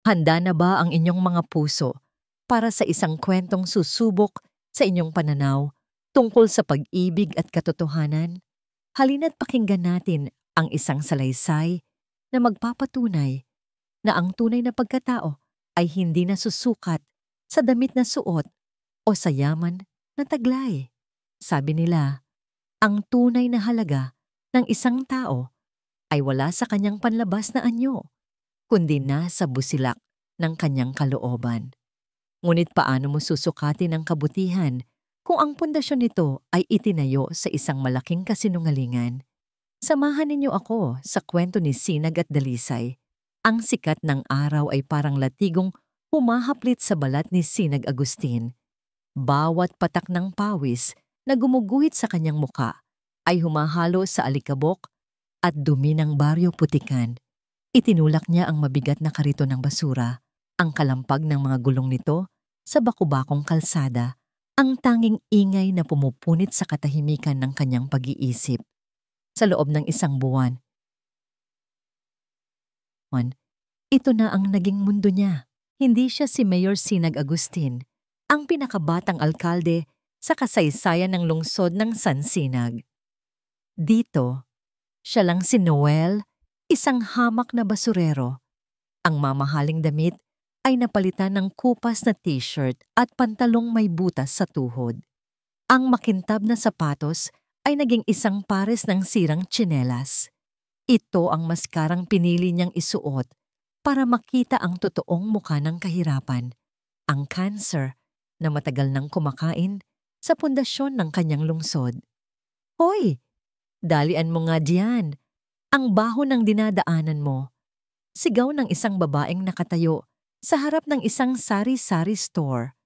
Handa na ba ang inyong mga puso para sa isang kwentong susubok sa inyong pananaw tungkol sa pag-ibig at katotohanan? Halina't pakinggan natin ang isang salaysay na magpapatunay na ang tunay na pagkatao ay hindi nasusukat sa damit na suot o sa yaman na taglay. Sabi nila, ang tunay na halaga ng isang tao ay wala sa kanyang panlabas na anyo, kundi nasa busilak ng kanyang kalooban. Ngunit paano mo susukatin ang kabutihan kung ang pundasyon nito ay itinayo sa isang malaking kasinungalingan? Samahan ninyo ako sa kwento ni Sinag at Dalisay. Ang sikat ng araw ay parang latigong humahaplit sa balat ni Sinag Agustin. Bawat patak ng pawis na gumuguhit sa kanyang muka ay humahalo sa alikabok at dumi ng baryo putikan. Itinulak niya ang mabigat na kariton ng basura, ang kalampag ng mga gulong nito sa bakubakong kalsada, ang tanging ingay na pumupunit sa katahimikan ng kanyang pag-iisip. Sa loob ng isang buwan, ito na ang naging mundo niya. Hindi siya si Mayor Sinag Agustin, ang pinakabatang alkalde sa kasaysayan ng lungsod ng San Sinag. Dito, siya lang si Noel, isang hamak na basurero. Ang mamahaling damit ay napalitan ng kupas na t-shirt at pantalong may butas sa tuhod. Ang makintab na sapatos ay naging isang pares ng sirang tsinelas. Ito ang maskarang pinili niyang isuot para makita ang totoong mukha ng kahirapan, ang cancer na matagal nang kumakain sa pundasyon ng kanyang lungsod. Hoy! Dalian mo nga diyan. Ang baho ng dinadaanan mo. Sigaw ng isang babaeng nakatayo sa harap ng isang sari-sari store.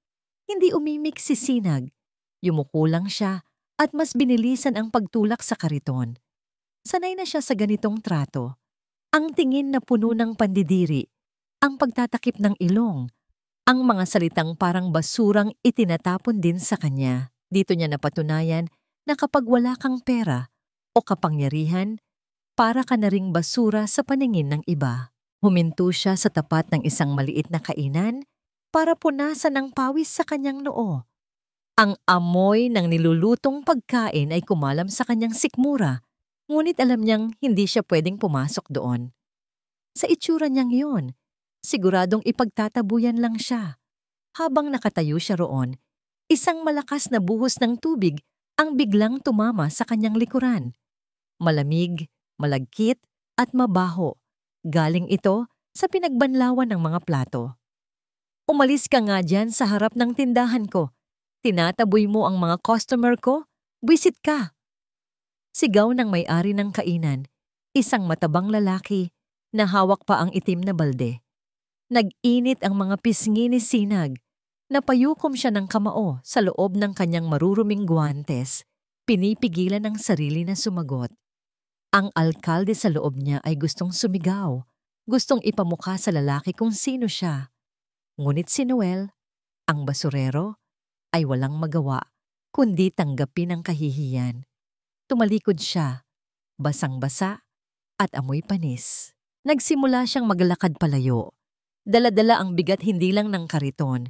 Hindi umimik si Sinag. Yumuko lang siya at mas binilisan ang pagtulak sa kariton. Sanay na siya sa ganitong trato. Ang tingin na puno ng pandidiri, ang pagtatakip ng ilong, ang mga salitang parang basurang itinatapon din sa kanya. Dito niya napatunayan na kapag wala kang pera o kapangyarihan, para ka na ring basura sa paningin ng iba. Huminto siya sa tapat ng isang maliit na kainan para punasan ng pawis sa kanyang noo. Ang amoy ng nilulutong pagkain ay kumalam sa kanyang sikmura, ngunit alam niyang hindi siya pwedeng pumasok doon. Sa itsura niyang yun, siguradong ipagtatabuyan lang siya. Habang nakatayo siya roon, isang malakas na buhos ng tubig ang biglang tumama sa kanyang likuran. Malamig, malagkit at mabaho. Galing ito sa pinagbanlawan ng mga plato. Umalis ka nga dyan sa harap ng tindahan ko. Tinataboy mo ang mga customer ko? Buwisit ka! Sigaw ng may-ari ng kainan, isang matabang lalaki na hawak pa ang itim na balde. Nag-init ang mga pisngi ni Sinag. Napayukom siya ng kamao sa loob ng kanyang maruruming guwantes. Pinipigilan ang sarili na sumagot. Ang alkalde sa loob niya ay gustong sumigaw, gustong ipamukha sa lalaki kung sino siya. Ngunit si Noel, ang basurero, ay walang magawa, kundi tanggapin ang kahihiyan. Tumalikod siya, basang-basa at amoy panis. Nagsimula siyang maglakad palayo. Dala-dala ang bigat hindi lang ng kariton,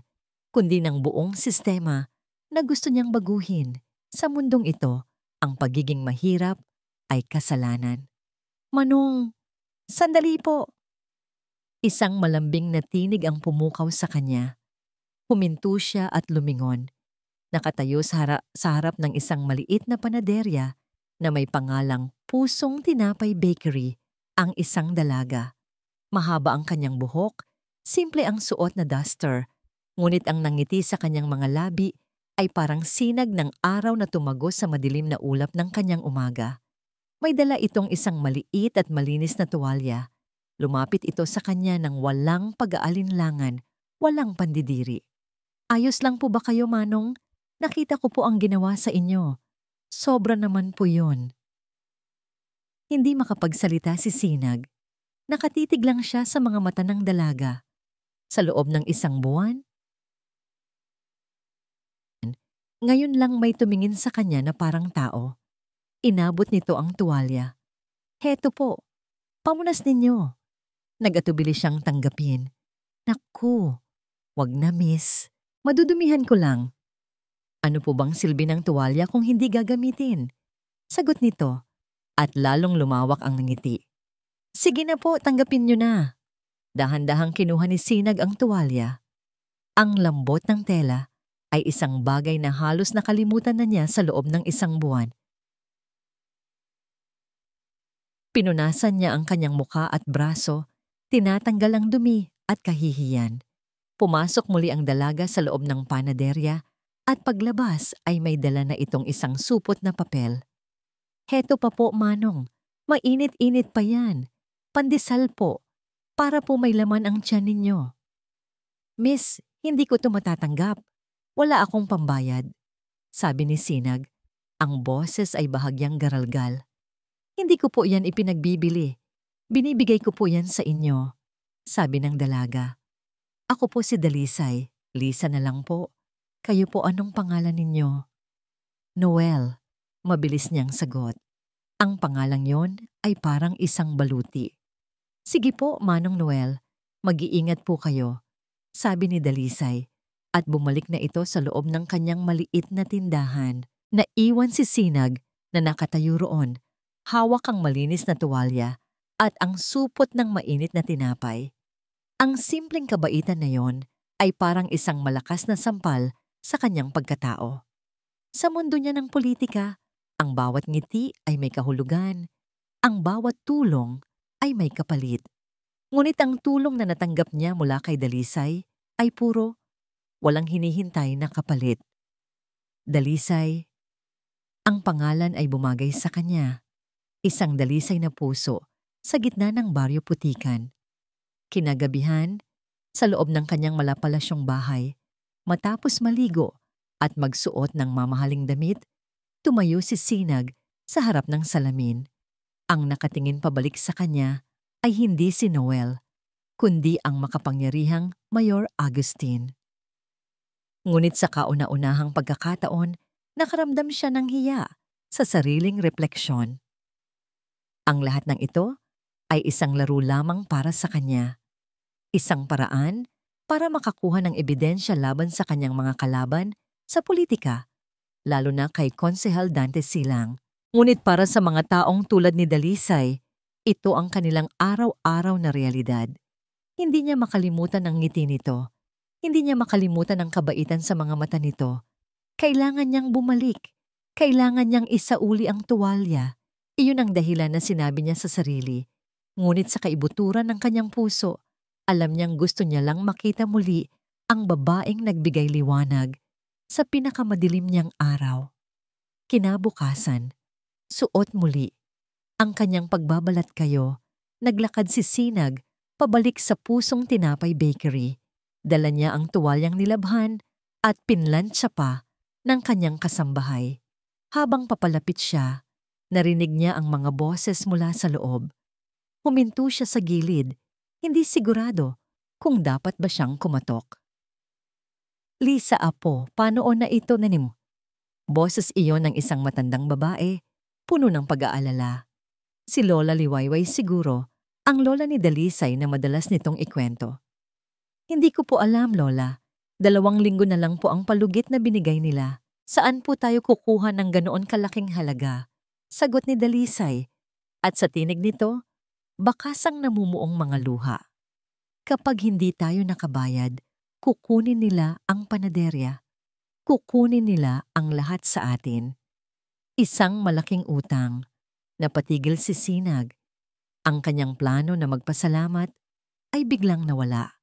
kundi ng buong sistema na gusto niyang baguhin. Sa mundong ito, ang pagiging mahirap ay kasalanan. Manong, sandali po. Isang malambing na tinig ang pumukaw sa kanya. Huminto siya at lumingon. Nakatayo sa harap ng isang maliit na panaderya na may pangalang Pusong Tinapay Bakery, ang isang dalaga. Mahaba ang kanyang buhok, simple ang suot na duster, ngunit ang nangiti sa kanyang mga labi ay parang sinag ng araw na tumagos sa madilim na ulap ng kanyang umaga. May dala itong isang maliit at malinis na tuwalya. Lumapit ito sa kanya ng walang pag-aalinlangan, walang pandidiri. Ayos lang po ba kayo, Manong? Nakita ko po ang ginawa sa inyo. Sobra naman po yun. Hindi makapagsalita si Sinag. Nakatitig lang siya sa mga mata ng dalaga. Sa loob ng isang buwan, ngayon lang may tumingin sa kanya na parang tao. Inabot nito ang tuwalya. Heto po, pamunas ninyo. Nag-atubili siyang tanggapin. Naku, wag na miss. Madudumihan ko lang. Ano po bang silbi ng tuwalya kung hindi gagamitin? Sagot nito at lalong lumawak ang ngiti. Sige na po, tanggapin niyo na. Dahan-dahang kinuha ni Sinag ang tuwalya. Ang lambot ng tela ay isang bagay na halos nakalimutan na niya sa loob ng isang buwan. Pinunasan niya ang kanyang muka at braso, tinatanggal ang dumi at kahihiyan. Pumasok muli ang dalaga sa loob ng panaderya at paglabas ay may dala na itong isang supot na papel. Heto pa po, Manong. Mainit-init pa yan. Pandesal po. Para po may laman ang tiyan ninyo. Miss, hindi ko to matatanggap. Wala akong pambayad. Sabi ni Sinag. Ang boses ay bahagyang garalgal. Hindi ko po yan ipinagbibili. Binibigay ko po yan sa inyo. Sabi ng dalaga. Ako po si Dalisay. Lisa na lang po. Kayo po anong pangalan ninyo? Noel. Mabilis niyang sagot. Ang pangalang yon ay parang isang baluti. Sige po, Manong Noel. Mag-iingat po kayo. Sabi ni Dalisay. At bumalik na ito sa loob ng kanyang maliit na tindahan. Naiwan si Sinag na nakatayo roon. Hawak ang malinis na tuwalya at ang supot ng mainit na tinapay. Ang simpleng kabaitan na yon ay parang isang malakas na sampal sa kanyang pagkatao. Sa mundo niya ng politika, ang bawat ngiti ay may kahulugan. Ang bawat tulong ay may kapalit. Ngunit ang tulong na natanggap niya mula kay Dalisay ay puro walang hinihintay na kapalit. Dalisay, ang pangalan ay bumagay sa kanya. Isang dalisay na puso sa gitna ng baryo putikan. Kinagabihan, sa loob ng kanyang malapalasyong bahay, matapos maligo at magsuot ng mamahaling damit, tumayo si Sinag sa harap ng salamin. Ang nakatingin pabalik sa kanya ay hindi si Noel, kundi ang makapangyarihang Mayor Agustin. Ngunit sa kauna-unahang pagkakataon, nakaramdam siya ng hiya sa sariling refleksyon. Ang lahat ng ito ay isang laro lamang para sa kanya. Isang paraan para makakuha ng ebidensya laban sa kanyang mga kalaban sa politika, lalo na kay Konsehal Dante Silang. Ngunit para sa mga taong tulad ni Dalisay, ito ang kanilang araw-araw na realidad. Hindi niya makalimutan ang ngiti nito. Hindi niya makalimutan ang kabaitan sa mga mata nito. Kailangan niyang bumalik. Kailangan niyang isauli ang tuwalya. Iyon ang dahilan na sinabi niya sa sarili. Ngunit sa kaibuturan ng kanyang puso, alam niyang gusto niya lang makita muli ang babaeng nagbigay liwanag sa pinakamadilim niyang araw. Kinabukasan, suot muli. Ang kanyang pagbabalat kayo, naglakad si Sinag pabalik sa Pusong Tinapay Bakery. Dala niya ang tuwalyang nilabhan at pinlansya pa ng kanyang kasambahay. Habang papalapit siya, narinig niya ang mga boses mula sa loob. Huminto siya sa gilid, hindi sigurado kung dapat ba siyang kumatok. Lisa apo, paanoon na ito nanim? Boses iyon ng isang matandang babae, puno ng pag-aalala. Si Lola Liwayway siguro, ang lola ni Dalisay na madalas nitong ikwento. Hindi ko po alam, Lola. 2 linggo na lang po ang palugit na binigay nila. Saan po tayo kukuha ng ganoon kalaking halaga? Sagot ni Dalisay. At sa tinig nito, bakasang namumuong mga luha. Kapag hindi tayo nakabayad, kukunin nila ang panaderya. Kukunin nila ang lahat sa atin. Isang malaking utang. Napatigil si Sinag. Ang kanyang plano na magpasalamat ay biglang nawala.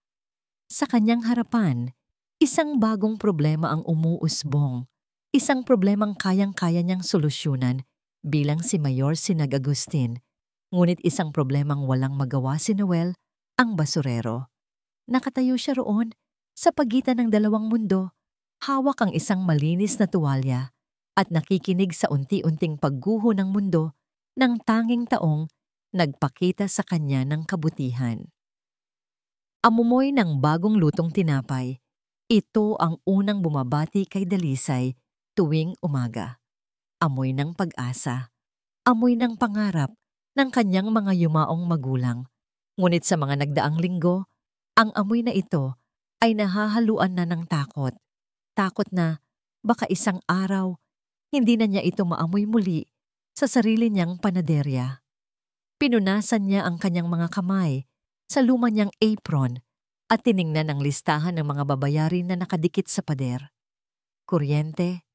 Sa kanyang harapan, isang bagong problema ang umuusbong. Isang problemang kayang-kaya niyang solusyonan bilang si Mayor Sinag Agustin. Ngunit isang problemang walang magawa si Noel, ang basurero. Nakatayo siya roon sa pagitan ng 2 mundo. Hawak ang isang malinis na tuwalya at nakikinig sa unti-unting pagguho ng mundo ng tanging taong nagpakita sa kanya ng kabutihan. Amumoy ng bagong lutong tinapay. Ito ang unang bumabati kay Dalisay tuwing umaga. Amoy ng pag-asa. Amoy ng pangarap ng kanyang mga yumaong magulang. Ngunit sa mga nagdaang linggo, ang amoy na ito ay nahahaluan na ng takot. Takot na baka isang araw hindi na niya ito maamoy muli sa sarili niyang panaderya. Pinunasan niya ang kanyang mga kamay sa luma niyang apron at tiningnan ang listahan ng mga babayarin na nakadikit sa pader. Kuryente,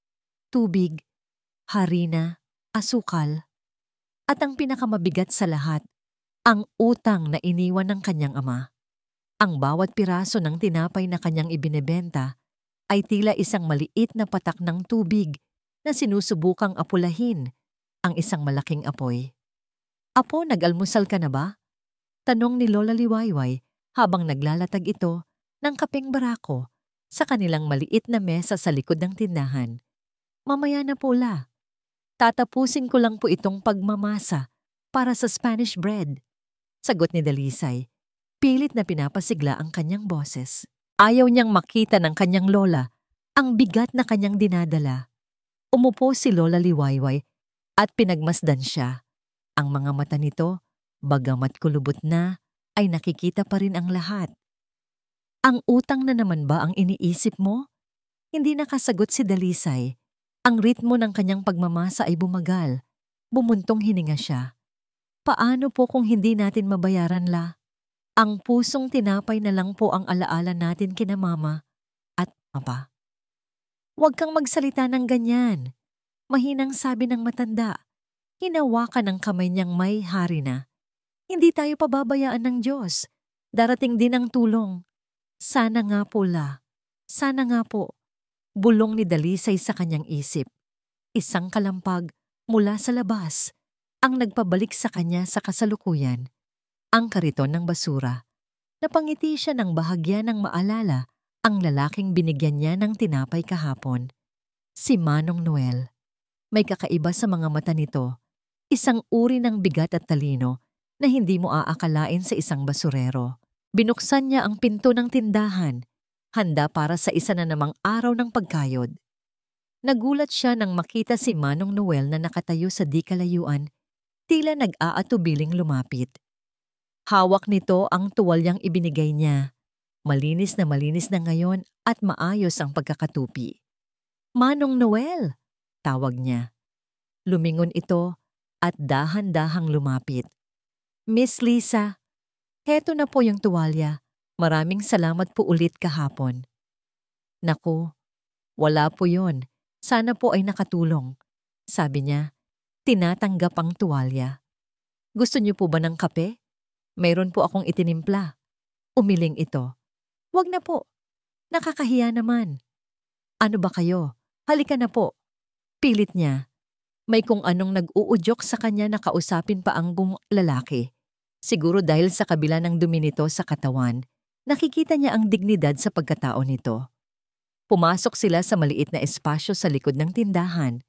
tubig, harina, asukal, at ang pinakamabigat sa lahat, ang utang na iniwan ng kanyang ama. Ang bawat piraso ng tinapay na kanyang ibinebenta ay tila isang maliit na patak ng tubig na sinusubukang apulahin ang isang malaking apoy. "Apo, nag-almusal ka na ba?" Tanong ni Lola Liwayway habang naglalatag ito ng kapeng barako sa kanilang maliit na mesa sa likod ng tindahan. "Mamaya na po, La. Tatapusin ko lang po itong pagmamasa para sa Spanish bread," sagot ni Dalisay. Pilit na pinapasigla ang kanyang boses. Ayaw niyang makita ng kanyang lola ang bigat na kanyang dinadala. Umupo si Lola Liwayway at pinagmasdan siya. Ang mga mata nito, bagamat kulubot na, ay nakikita pa rin ang lahat. "Ang utang na naman ba ang iniisip mo?" Hindi nakasagot si Dalisay. Ang ritmo ng kanyang pagmamasa ay bumagal. Bumuntong hininga siya. "Paano po kung hindi natin mabayaran, La? Ang pusong tinapay na lang po ang alaala natin kina Mama at Papa." "Huwag kang magsalita ng ganyan," mahinang sabi ng matanda. Hinawakan ang kamay niyang may hari na. "Hindi tayo pababayaan ng Diyos. Darating din ang tulong." "Sana nga po, La. Sana nga po." Bulong ni Dalisay sa kanyang isip. Isang kalampag mula sa labas ang nagpabalik sa kanya sa kasalukuyan. Ang kariton ng basura. Napangiti siya ng bahagya ng maalala ang lalaking binigyan niya ng tinapay kahapon. Si Manong Noel. May kakaiba sa mga mata nito. Isang uri ng bigat at talino na hindi mo aakalain sa isang basurero. Binuksan niya ang pinto ng tindahan, handa para sa isa na namang araw ng pagkayod. Nagulat siya nang makita si Manong Noel na nakatayo sa di kalayuan, tila nag-aatubiling lumapit. Hawak nito ang tuwalyang ibinigay niya. Malinis na ngayon at maayos ang pagkakatupi. "Manong Noel!" tawag niya. Lumingon ito at dahan-dahang lumapit. "Miss Lisa, heto na po yung tuwalya. Maraming salamat po ulit kahapon." "Naku, wala po yon. Sana po ay nakatulong," sabi niya. Tinatanggap ang tuwalya. "Gusto niyo po ba ng kape? Mayroon po akong itinimpla." Umiling ito. "Wag na po. Nakakahiya naman." "Ano ba kayo? Halika na po." Pilit niya. May kung anong nag-uudyok sa kanya na kausapin pa ang lalaki. Siguro dahil sa kabila ng dumi nito sa katawan, nakikita niya ang dignidad sa pagkatao nito. Pumasok sila sa maliit na espasyo sa likod ng tindahan.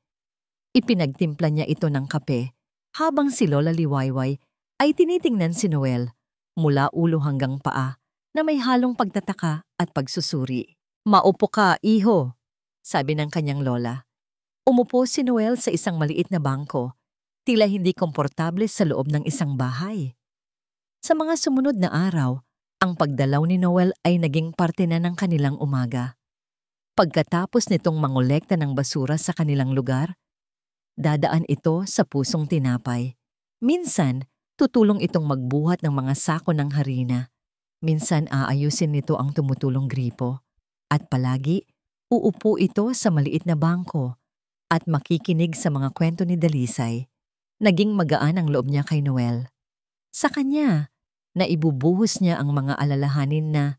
Ipinagtimpla niya ito ng kape, habang si Lola Liwayway ay tinitingnan si Noel, mula ulo hanggang paa, na may halong pagtataka at pagsusuri. "Maupo ka, iho," sabi ng kanyang lola. Umupo si Noel sa isang maliit na bangko, tila hindi komportable sa loob ng isang bahay. Sa mga sumunod na araw, ang pagdalaw ni Noel ay naging parte na ng kanilang umaga. Pagkatapos nitong mangolekta ng basura sa kanilang lugar, dadaan ito sa pusong tinapay. Minsan, tutulong itong magbuhat ng mga sako ng harina. Minsan aayusin nito ang tumutulong gripo. At palagi, uupo ito sa maliit na bangko at makikinig sa mga kwento ni Dalisay. Naging magaan ang loob niya kay Noel. Sa kanya, naibubuhos niya ang mga alalahanin na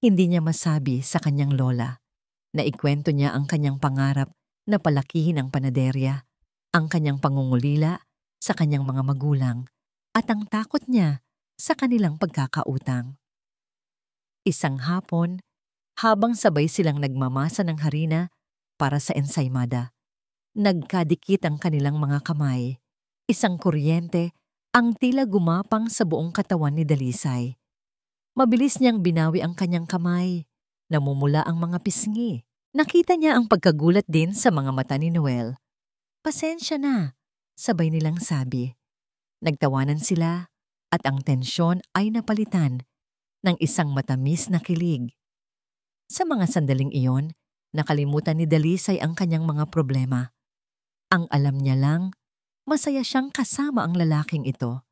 hindi niya masabi sa kanyang lola. Naikwento niya ang kanyang pangarap na palakihin ang panaderya, ang kanyang pangungulila sa kanyang mga magulang, at ang takot niya sa kanilang pagkakautang. Isang hapon, habang sabay silang nagmamasa ng harina para sa ensaymada, nagkadikit ang kanilang mga kamay. Isang kuryente ang tila gumapang sa buong katawan ni Dalisay. Mabilis niyang binawi ang kanyang kamay. Namumula ang mga pisngi. Nakita niya ang pagkagulat din sa mga mata ni Noel. "Pasensya na," sabay nilang sabi. Nagtawanan sila at ang tensyon ay napalitan ng isang matamis na kilig. Sa mga sandaling iyon, nakalimutan ni Dalisay ang kanyang mga problema. Ang alam niya lang, masaya siyang kasama ang lalaking ito.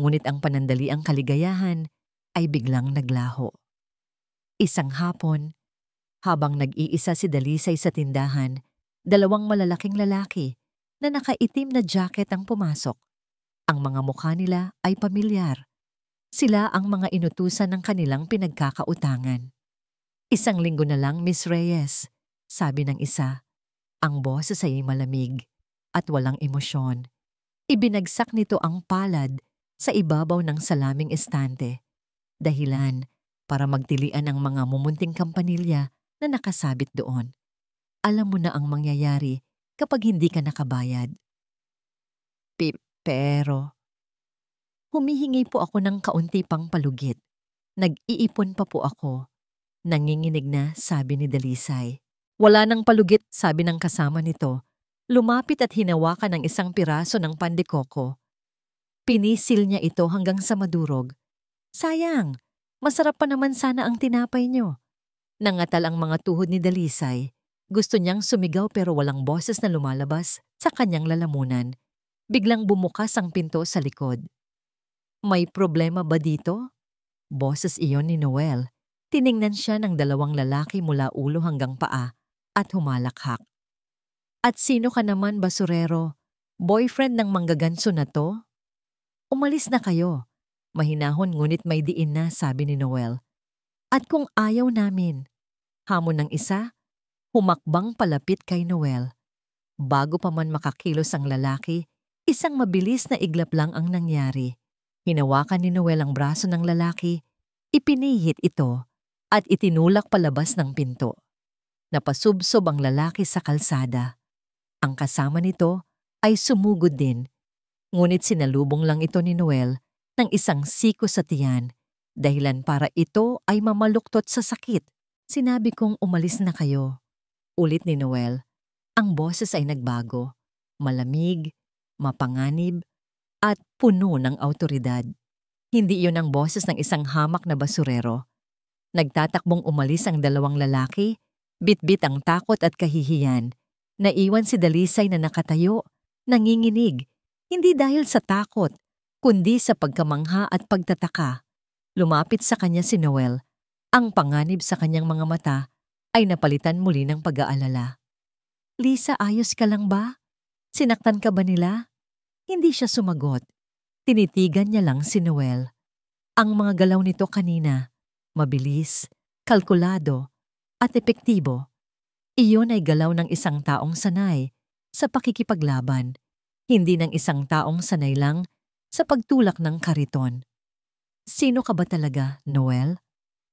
Ngunit ang panandaliang kaligayahan ay biglang naglaho. Isang hapon, habang nag-iisa si Dalisay sa tindahan, dalawang malalaking lalaki na nakaitim na jacket ang pumasok. Ang mga mukha nila ay pamilyar. Sila ang mga inutusan ng kanilang pinagkakautangan. "Isang linggo na lang, Miss Reyes," sabi ng isa. Ang boses ay malamig at walang emosyon. Ibinagsak nito ang palad sa ibabaw ng salaming estante. Dahilan para magtilian ang mga mumunting kampanilya na nakasabit doon. Alam mo na ang mangyayari kapag hindi ka nakabayad. Pero humihingi po ako ng kaunti pang palugit. Nag-iipon pa po ako. Nanginginig na, sabi ni Dalisay. "Wala nang palugit," sabi ng kasama nito. Lumapit at hinawakan ng isang piraso ng pandekoko. Pinisil niya ito hanggang sa madurog. "Sayang, masarap pa naman sana ang tinapay niyo." Nangatal ang mga tuhod ni Dalisay. Gusto niyang sumigaw pero walang boses na lumalabas sa kanyang lalamunan. Biglang bumukas ang pinto sa likod. "May problema ba dito?" Boses iyon ni Noel. Tiningnan siya ng dalawang lalaki mula ulo hanggang paa at humalakhak. "At sino ka naman, basurero? Boyfriend ng manggaganso na to?" "Umalis na kayo." Mahinahon ngunit may diin na, sabi ni Noel. "At kung ayaw namin?" Hamon ng isa, humakbang palapit kay Noel. Bago pa man makakilos ang lalaki, isang mabilis na iglap lang ang nangyari. Hinawakan ni Noel ang braso ng lalaki, ipinihit ito at itinulak palabas ng pinto. Napasubsob ang lalaki sa kalsada. Ang kasama nito ay sumugod din, ngunit sinalubong lang ito ni Noel ng isang siko sa tiyan, dahilan para ito ay mamaluktot sa sakit. "Sinabi kong umalis na kayo." Ulit ni Noel. Ang boses ay nagbago, malamig, mapanganib, at puno ng awtoridad. Hindi iyon ang boses ng isang hamak na basurero. Nagtatakbong umalis ang dalawang lalaki, bitbit ang takot at kahihiyan. Naiwan si Dalisay na nakatayo, nanginginig, hindi dahil sa takot, kundi sa pagkamangha at pagtataka. Lumapit sa kanya si Noel. Ang panganib sa kanyang mga mata ay napalitan muli ng pag-aalala. "Lisa, ayos ka lang ba? Sinaktan ka ba nila?" Hindi siya sumagot. Tinitigan niya lang si Noel. Ang mga galaw nito kanina, mabilis, kalkulado, at epektibo. Iyon ay galaw ng isang taong sanay sa pakikipaglaban, hindi ng isang taong sanay lang sa pagtulak ng kariton. "Sino ka ba talaga, Noel?"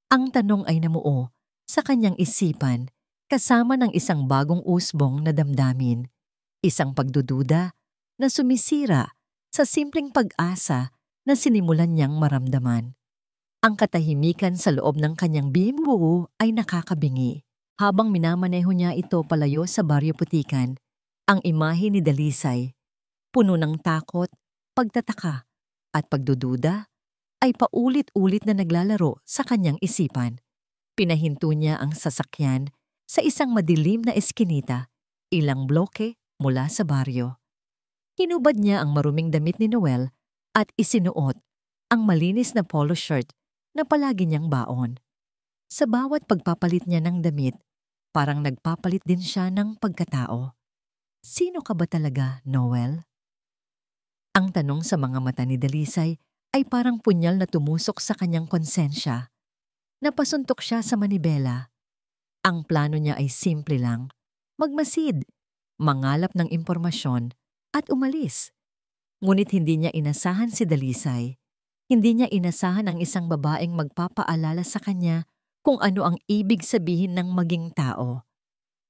Ang tanong ay namuo sa kanyang isipan kasama ng isang bagong usbong na damdamin, isang pagdududa na sumisira sa simpleng pag-asa na sinimulan niyang maramdaman. Ang katahimikan sa loob ng kanyang bimubuo ay nakakabingi. Habang minamaneho niya ito palayo sa Baryo Putikan, ang imahe ni Dalisay, puno ng takot, pagtataka, at pagdududa, ay paulit-ulit na naglalaro sa kanyang isipan. Pinahinto niya ang sasakyan sa isang madilim na eskinita, ilang bloke mula sa baryo. Hinubad niya ang maruming damit ni Noel at isinuot ang malinis na polo shirt na palagi niyang baon. Sa bawat pagpapalit niya ng damit, parang nagpapalit din siya ng pagkatao. "Sino ka ba talaga, Noel?" Ang tanong sa mga mata ni Dalisay ay parang punyal na tumusok sa kanyang konsensya. Napasuntok siya sa manibela. Ang plano niya ay simple lang. Magmasid, mangalap ng impormasyon, at umalis. Ngunit hindi niya inasahan si Dalisay. Hindi niya inasahan ang isang babaeng magpapaalala sa kanya kung ano ang ibig sabihin ng maging tao.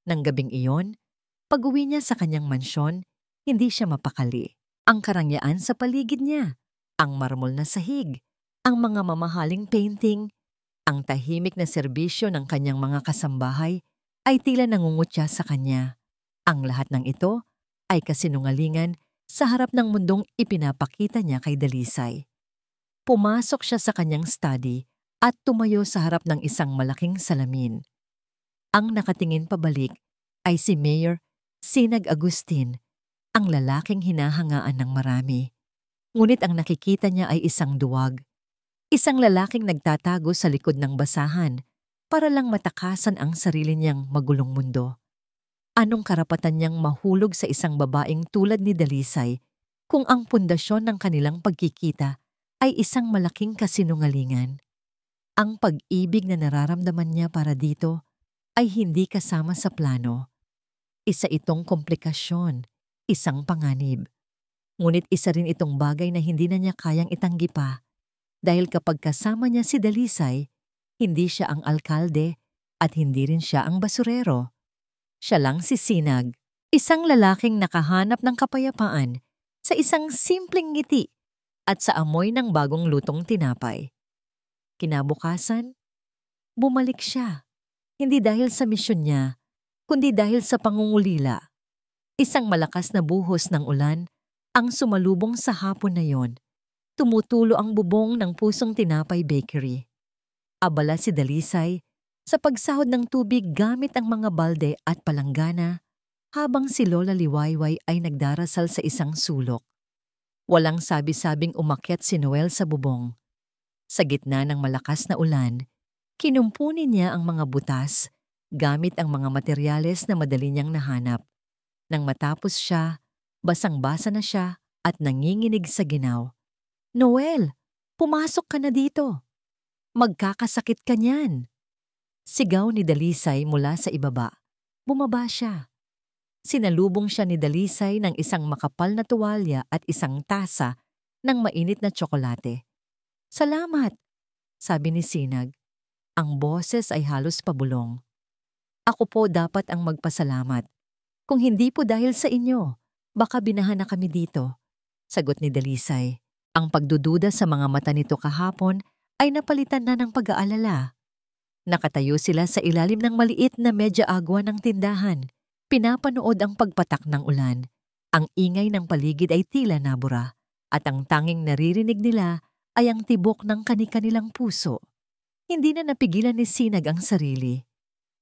Nang gabing iyon, pag-uwi niya sa kanyang mansyon, hindi siya mapakali. Ang karangyaan sa paligid niya, ang marmol na sahig, ang mga mamahaling painting, ang tahimik na serbisyo ng kanyang mga kasambahay ay tila nangungutya sa kanya. Ang lahat ng ito ay kasinungalingan sa harap ng mundong ipinapakita niya kay Dalisay. Pumasok siya sa kanyang study at tumayo sa harap ng isang malaking salamin. Ang nakatingin pabalik ay si Mayor Sinag Agustin, ang lalaking hinahangaan ng marami. Ngunit ang nakikita niya ay isang duwag. Isang lalaking nagtatago sa likod ng basahan para lang matakasan ang sarili niyang magulong mundo. Anong karapatan niyang mahulog sa isang babaeng tulad ni Dalisay kung ang pundasyon ng kanilang pagkikita ay isang malaking kasinungalingan? Ang pag-ibig na nararamdaman niya para dito ay hindi kasama sa plano. Isa itong komplikasyon, isang panganib. Ngunit isa rin itong bagay na hindi na niya kayang itanggi pa dahil kapag kasama niya si Dalisay, hindi siya ang alkalde at hindi rin siya ang basurero. Siya lang si Sinag, isang lalaking nakahanap ng kapayapaan sa isang simpleng ngiti at sa amoy ng bagong lutong tinapay. Kinabukasan, bumalik siya. Hindi dahil sa misyon niya, kundi dahil sa pangungulila. Isang malakas na buhos ng ulan ang sumalubong sa hapon na yon. Tumutulo ang bubong ng Pusong Tinapay Bakery. Abala si Dalisay sa pagsahod ng tubig gamit ang mga balde at palanggana habang si Lola Liwayway ay nagdarasal sa isang sulok. Walang sabi-sabing umakyat si Noel sa bubong. Sa gitna ng malakas na ulan, kinumpunin niya ang mga butas gamit ang mga materyales na madali niyang nahanap. Nang matapos siya, basang-basa na siya at nanginginig sa ginaw. "Noel, pumasok ka na dito. Magkakasakit ka niyan." Sigaw ni Dalisay mula sa ibaba. Bumaba siya. Sinalubong siya ni Dalisay ng isang makapal na tuwalya at isang tasa ng mainit na tsokolate. "Salamat," sabi ni Sinag. Ang boses ay halos pabulong. "Ako po dapat ang magpasalamat. Kung hindi po dahil sa inyo, baka binahan na kami dito," sagot ni Dalisay. Ang pagdududa sa mga mata nito kahapon ay napalitan na ng pag-aalala. Nakatayo sila sa ilalim ng maliit na medya agwa ng tindahan. Pinapanood ang pagpatak ng ulan. Ang ingay ng paligid ay tila nabura at ang tanging naririnig nila ay ang tibok ng kani-kanilang puso. Hindi na napigilan ni Sinag ang sarili.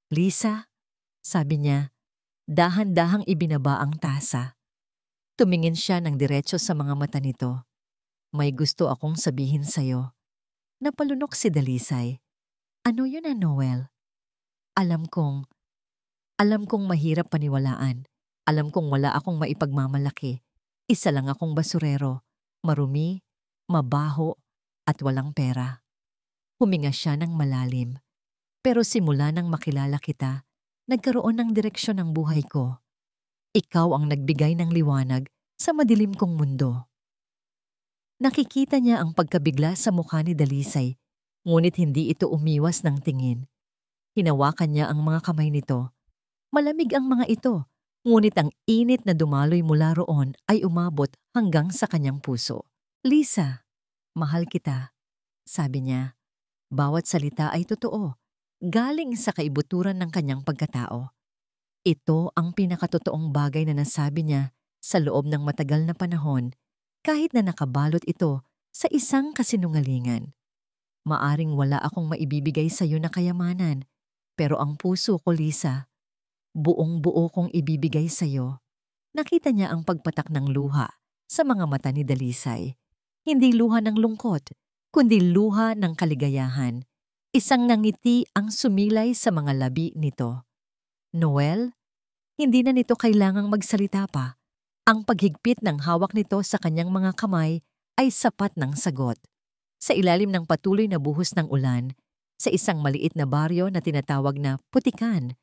"Lisa," sabi niya, dahan-dahang ibinaba ang tasa. Tumingin siya ng diretso sa mga mata nito. "May gusto akong sabihin sa'yo." Napalunok si Dalisay. "Ano yun, Noel?" Alam kong mahirap paniwalaan. Alam kong wala akong maipagmamalaki. Isa lang akong basurero, marumi, mabaho, at walang pera." Huminga siya ng malalim. "Pero simula nang makilala kita, nagkaroon ng direksyon ang buhay ko. Ikaw ang nagbigay ng liwanag sa madilim kong mundo." Nakikita niya ang pagkabigla sa mukha ni Dalisay, ngunit hindi ito umiwas ng tingin. Hinawakan niya ang mga kamay nito. Malamig ang mga ito, ngunit ang init na dumaloy mula roon ay umabot hanggang sa kanyang puso. "Lisa, mahal kita," sabi niya. Bawat salita ay totoo, galing sa kaibuturan ng kanyang pagkatao. Ito ang pinakatotoong bagay na nasabi niya sa loob ng matagal na panahon, kahit na nakabalot ito sa isang kasinungalingan. "Maaring wala akong maibibigay sa iyo na kayamanan, pero ang puso ko, Lisa, buong-buo kong ibibigay sa iyo." Nakita niya ang pagpatak ng luha sa mga mata ni Dalisay. Hindi luha ng lungkot, kundi luha ng kaligayahan. Isang ngiti ang sumilay sa mga labi nito. "Noel?" Hindi na nito kailangang magsalita pa. Ang paghigpit ng hawak nito sa kanyang mga kamay ay sapat ng sagot. Sa ilalim ng patuloy na buhos ng ulan, sa isang maliit na baryo na tinatawag na Putikan,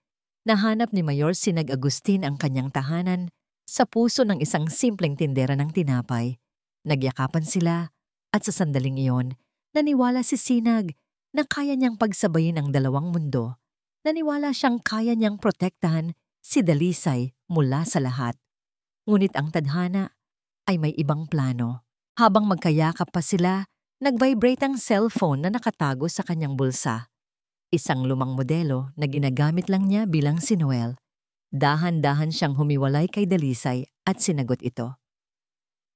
nahanap ni Mayor Sinag Agustin ang kanyang tahanan sa puso ng isang simpleng tindera ng tinapay. Nagyakapan sila at sa sandaling iyon, naniwala si Sinag na kaya niyang pagsabayin ang dalawang mundo. Naniwala siyang kaya niyang protektahan si Dalisay mula sa lahat. Ngunit ang tadhana ay may ibang plano. Habang magkayakap pa sila, nag-vibrate ang cellphone na nakatago sa kanyang bulsa. Isang lumang modelo na ginagamit lang niya bilang si Noel. Dahan-dahan siyang humiwalay kay Dalisay at sinagot ito.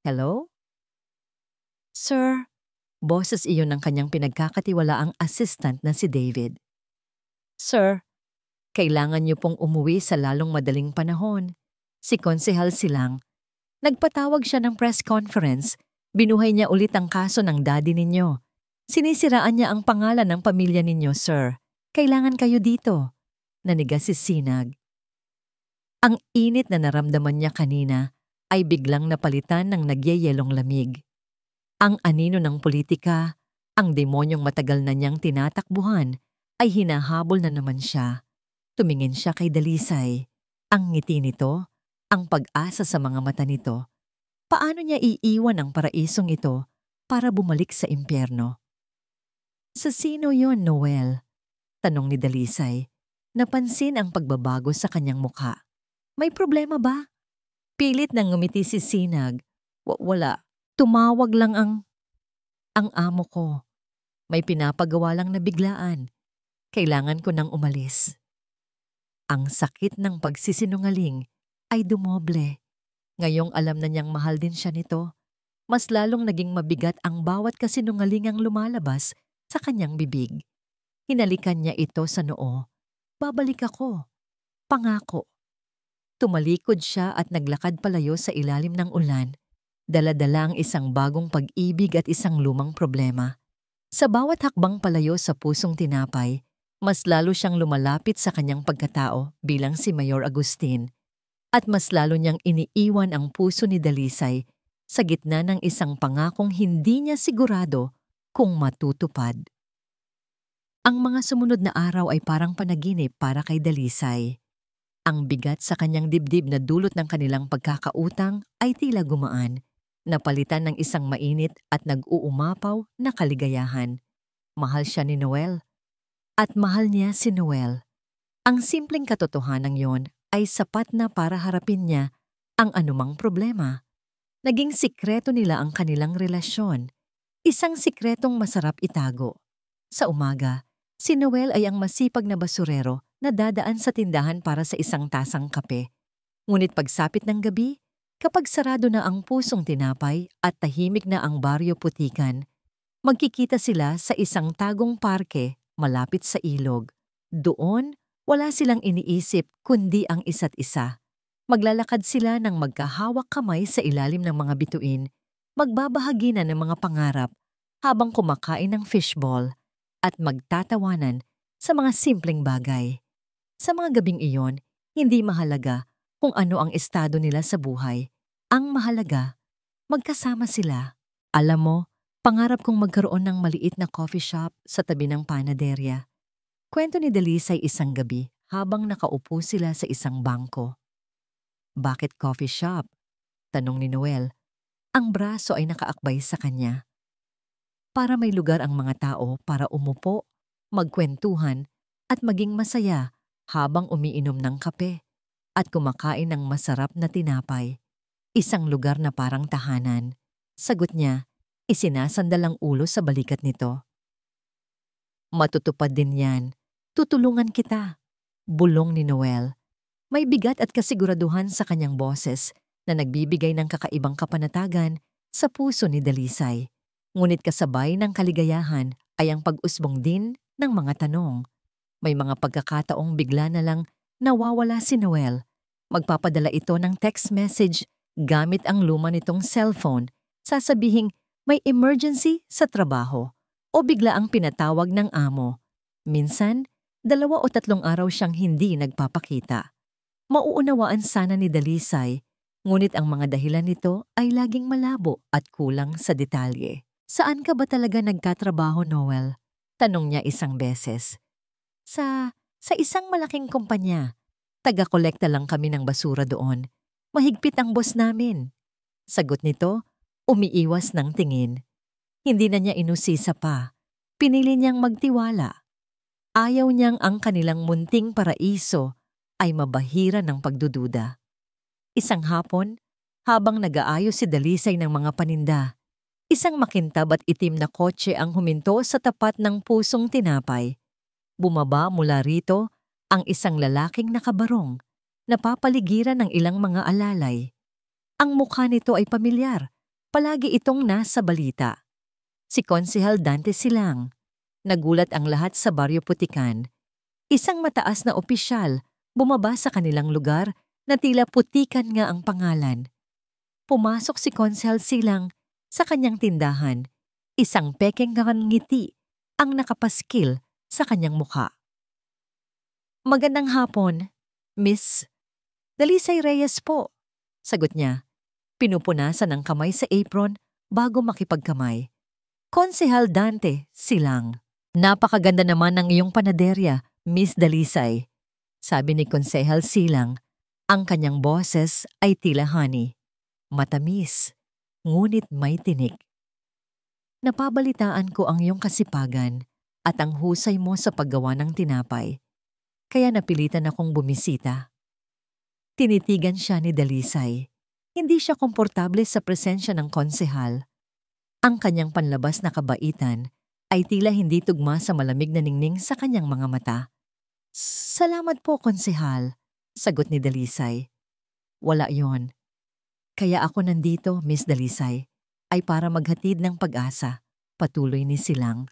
"Hello?" "Sir," Boses iyon ng kanyang pinagkakatiwalaang assistant na si David. Sir, kailangan niyo pong umuwi sa lalong madaling panahon. Si Konsehal Silang. Nagpatawag siya ng press conference. Binuhay niya ulit ang kaso ng daddy ninyo. Sinisiraan niya ang pangalan ng pamilya ninyo, sir. Kailangan kayo dito. Nanigas si Sinag. Ang init na naramdaman niya kanina ay biglang napalitan ng nagyayelong lamig. Ang anino ng politika, ang demonyong matagal na niyang tinatakbuhan, ay hinahabol na naman siya. Tumingin siya kay Dalisay. Ang ngiti nito, ang pag-asa sa mga mata nito. Paano niya iiwan ang paraisong ito para bumalik sa impyerno? Sa sino yon, Noel? Tanong ni Dalisay. Napansin ang pagbabago sa kanyang mukha. May problema ba? Pilit nang ngumiti si Sinag. Wala. Tumawag lang ang amo ko. May pinapagawa lang na biglaan. Kailangan ko nang umalis. Ang sakit ng pagsisinungaling ay dumoble. Ngayong alam na niyang mahal din siya nito, mas lalong naging mabigat ang bawat kasinungalingang lumalabas sa kanyang bibig. Hinalikan niya ito sa noo. Babalik ako. Pangako. Tumalikod siya at naglakad palayo sa ilalim ng ulan. Dala-dala ang isang bagong pag-ibig at isang lumang problema. Sa bawat hakbang palayo sa pusong tinapay, mas lalo siyang lumalapit sa kanyang pagkatao bilang si Mayor Agustin. At mas lalo niyang iniiwan ang puso ni Dalisay sa gitna ng isang pangakong hindi niya sigurado kung matutupad. Ang mga sumunod na araw ay parang panaginip para kay Dalisay. Ang bigat sa kanyang dibdib na dulot ng kanilang pagkakautang ay tila gumaan, napalitan ng isang mainit at nag-uumapaw na kaligayahan. Mahal siya ni Noel. At mahal niya si Noel. Ang simpleng katotohanan yon ay sapat na para harapin niya ang anumang problema. Naging sikreto nila ang kanilang relasyon. Isang sikretong masarap itago. Sa umaga, si Noel ay ang masipag na basurero na dadaan sa tindahan para sa isang tasang kape. Ngunit pagsapit ng gabi, kapag sarado na ang pusong tinapay at tahimik na ang baryo putikan, magkikita sila sa isang tagong parke malapit sa ilog. Doon, wala silang iniisip kundi ang isa't isa. Maglalakad sila ng magkahawak kamay sa ilalim ng mga bituin, magbabahagi na ng mga pangarap habang kumakain ng fishball at magtatawanan sa mga simpleng bagay. Sa mga gabing iyon, hindi mahalaga kung ano ang estado nila sa buhay. Ang mahalaga, magkasama sila. Alam mo, pangarap kong magkaroon ng maliit na coffee shop sa tabi ng panaderya. Kwento ni Dalisay isang gabi habang nakaupo sila sa isang bangko. Bakit coffee shop? Tanong ni Noel. Ang braso ay nakaakbay sa kanya. Para may lugar ang mga tao para umupo, magkwentuhan at maging masaya habang umiinom ng kape at kumakain ng masarap na tinapay. Isang lugar na parang tahanan. Sagot niya, isinasandal ang ulo sa balikat nito. Matutupad din yan. Tutulungan kita. Bulong ni Noel. May bigat at kasiguraduhan sa kanyang boses na nagbibigay ng kakaibang kapanatagan sa puso ni Dalisay. Ngunit kasabay ng kaligayahan ay ang pag-usbong din ng mga tanong. May mga pagkakataong bigla na lang nawawala si Noel. Magpapadala ito ng text message gamit ang luma nitong cellphone, sasabihing may emergency sa trabaho o bigla ang pinatawag ng amo. Minsan, 2 o 3 araw siyang hindi nagpapakita. Mauunawaan sana ni Dalisay, ngunit ang mga dahilan nito ay laging malabo at kulang sa detalye. Saan ka ba talaga nagkatrabaho, Noel? Tanong niya isang beses. Sa isang malaking kumpanya. Taga-kolekta lang kami ng basura doon. Mahigpit ang boss namin. Sagot nito, umiiwas ng tingin. Hindi na niya inusisa pa. Pinili niyang magtiwala. Ayaw niyang ang kanilang munting paraiso ay mabahira ng pagdududa. Isang hapon, habang nag-aayos si Dalisay ng mga paninda, isang makintab at itim na kotse ang huminto sa tapat ng pusong tinapay. Bumaba mula rito ang isang lalaking nakabarong, napapaligiran ng ilang mga alalay. Ang mukha nito ay pamilyar, palagi itong nasa balita. Si Konsehal Dante Silang. Nagulat ang lahat sa Baryo Putikan. Isang mataas na opisyal bumaba sa kanilang lugar na tila Putikan nga ang pangalan. Pumasok si Konsehal Silang sa kanyang tindahan. Isang pekeng ngiti ang nakapaskil sa kanyang mukha. "Magandang hapon, Miss Dalisay Reyes po," sagot niya. Pinupunasan ang kamay sa apron bago makipagkamay. "Konsehal Dante Silang. Napakaganda naman ng iyong panaderya, Miss Dalisay," sabi ni Konsehal Silang. Ang kanyang boses ay tila honey. Matamis, ngunit may tinik. "Napabalitaan ko ang iyong kasipagan at ang husay mo sa paggawa ng tinapay. Kaya napilitan akong bumisita." Tinitigan siya ni Dalisay. Hindi siya komportable sa presensya ng konsehal. Ang kanyang panlabas na kabaitan ay tila hindi tugma sa malamig na ningning sa kanyang mga mata. "Salamat po, konsehal," sagot ni Dalisay. "Wala yon. Kaya ako nandito, Miss Dalisay, ay para maghatid ng pag-asa," patuloy ni Silang.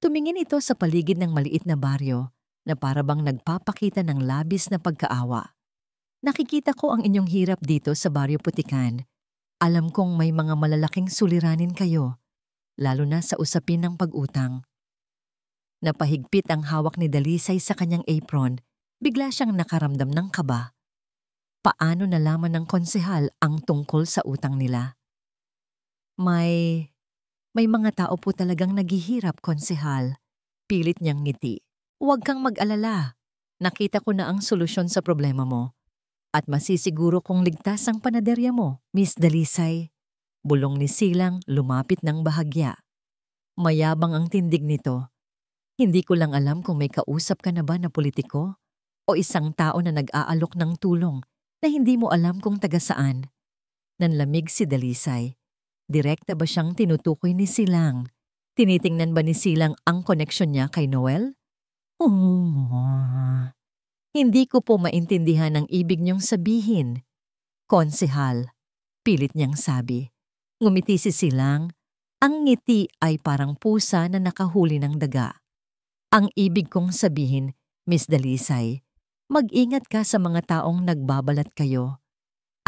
Tumingin ito sa paligid ng maliit na baryo na parabang nagpapakita ng labis na pagkaawa. "Nakikita ko ang inyong hirap dito sa Baryo Putikan. Alam kong may mga malalaking suliranin kayo, lalo na sa usapin ng pag-utang." Napahigpit ang hawak ni Dalisay sa kanyang apron. Bigla siyang nakaramdam ng kaba. Paano nalaman ng konsehal ang tungkol sa utang nila? May mga tao po talagang naghihirap, konsehal. Pilit niyang ngiti. "Huwag kang mag-alala. Nakita ko na ang solusyon sa problema mo. At masisiguro kong ligtas ang panaderya mo, Miss Dalisay." Bulong ni Silang lumapit ng bahagya. Mayabang ang tindig nito. "Hindi ko lang alam kung may kausap ka na ba na politiko o isang tao na nag-aalok ng tulong na hindi mo alam kung taga saan." Nanlamig si Dalisay. Direkta ba siyang tinutukoy ni Silang? Tinitingnan ba ni Silang ang koneksyon niya kay Noel? "Hindi ko po maintindihan ang ibig niyong sabihin, konsehal," pilit niyang sabi. Ngumiti si Silang. Ang ngiti ay parang pusa na nakahuli ng daga. "Ang ibig kong sabihin, Miss Dalisay, mag-ingat ka sa mga taong nagbabalat kayo.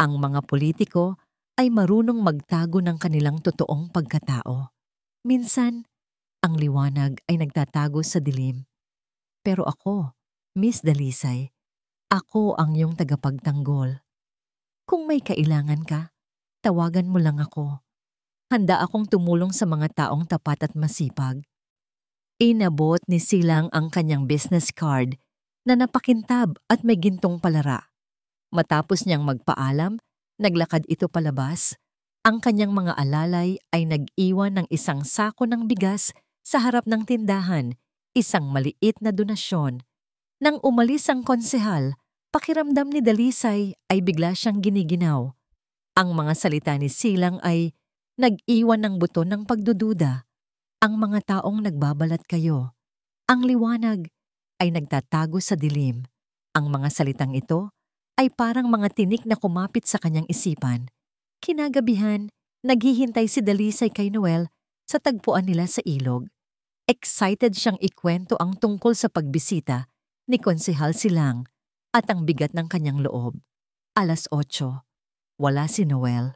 Ang mga politiko ay marunong magtago ng kanilang totoong pagkatao. Minsan, ang liwanag ay nagtatago sa dilim. Pero ako, Miss Dalisay, ako ang iyong tagapagtanggol. Kung may kailangan ka, tawagan mo lang ako. Handa akong tumulong sa mga taong tapat at masipag." Inabot ni Silang ang kanyang business card na napakintab at may gintong palara. Matapos niyang magpaalam, naglakad ito palabas. Ang kanyang mga alalay ay nag-iwan ng isang sako ng bigas sa harap ng tindahan, isang maliit na donasyon. Nang umalis ang konsehal, pakiramdam ni Dalisay ay bigla siyang giniginaw. Ang mga salita ni Silang ay nag-iwan ng buto ng pagdududa. Ang mga taong nagbabalat kayo. Ang liwanag ay nagtatago sa dilim. Ang mga salitang ito ay parang mga tinik na kumapit sa kanyang isipan. Kinagabihan, naghihintay si Dalisay kay Noel sa tagpuan nila sa ilog. Excited siyang ikwento ang tungkol sa pagbisita ni Konsehal Silang at ang bigat ng kanyang loob. 8:00, wala si Noel.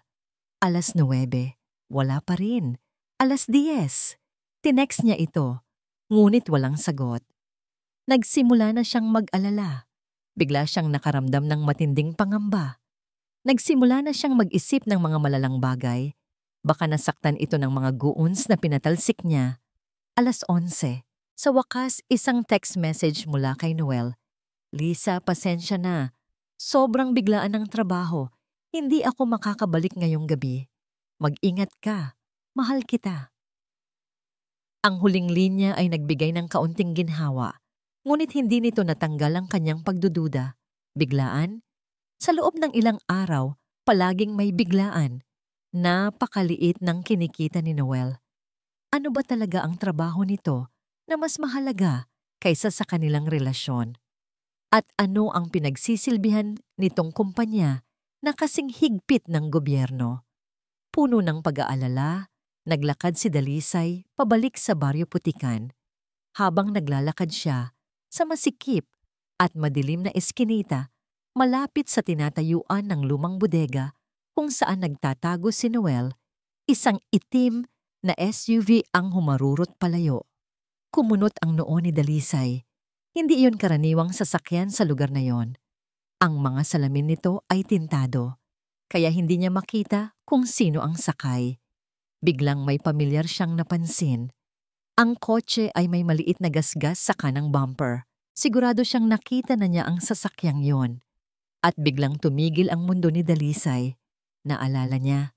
9:00, wala pa rin. 10:00, tinext niya ito, ngunit walang sagot. Nagsimula na siyang mag-alala. Bigla siyang nakaramdam ng matinding pangamba. Nagsimula na siyang mag-isip ng mga malalang bagay. Baka nasaktan ito ng mga goons na pinatalsik niya. 11:00, sa wakas isang text message mula kay Noel. "Lisa, pasensya na. Sobrang biglaan ng trabaho. Hindi ako makakabalik ngayong gabi. Mag-ingat ka. Mahal kita." Ang huling linya ay nagbigay ng kaunting ginhawa, ngunit hindi nito natanggal ang kanyang pagdududa. Biglaan? Sa loob ng ilang araw, palaging may biglaan. Napakaliit ng kinikita ni Noel. Ano ba talaga ang trabaho nito na mas mahalaga kaysa sa kanilang relasyon? At ano ang pinagsisilbihan nitong kumpanya na kasing higpit ng gobyerno? Puno ng pag-aalala, Naglakad si Dalisay pabalik sa Baryo Putikan. Habang naglalakad siya sa masikip at madilim na eskinita malapit sa tinatayuan ng lumang bodega kung saan nagtatago si Noel, isang itim na SUV ang humarurot palayo. Kumunot ang noo ni Dalisay. Hindi iyon karaniwang sasakyan sa lugar na yon. Ang mga salamin nito ay tintado, kaya hindi niya makita kung sino ang sakay. Biglang may pamilyar siyang napansin. Ang kotse ay may maliit na gasgas sa kanang bumper. Sigurado siyang nakita na niya ang sasakyang yon. At biglang tumigil ang mundo ni Dalisay. Naalala niya,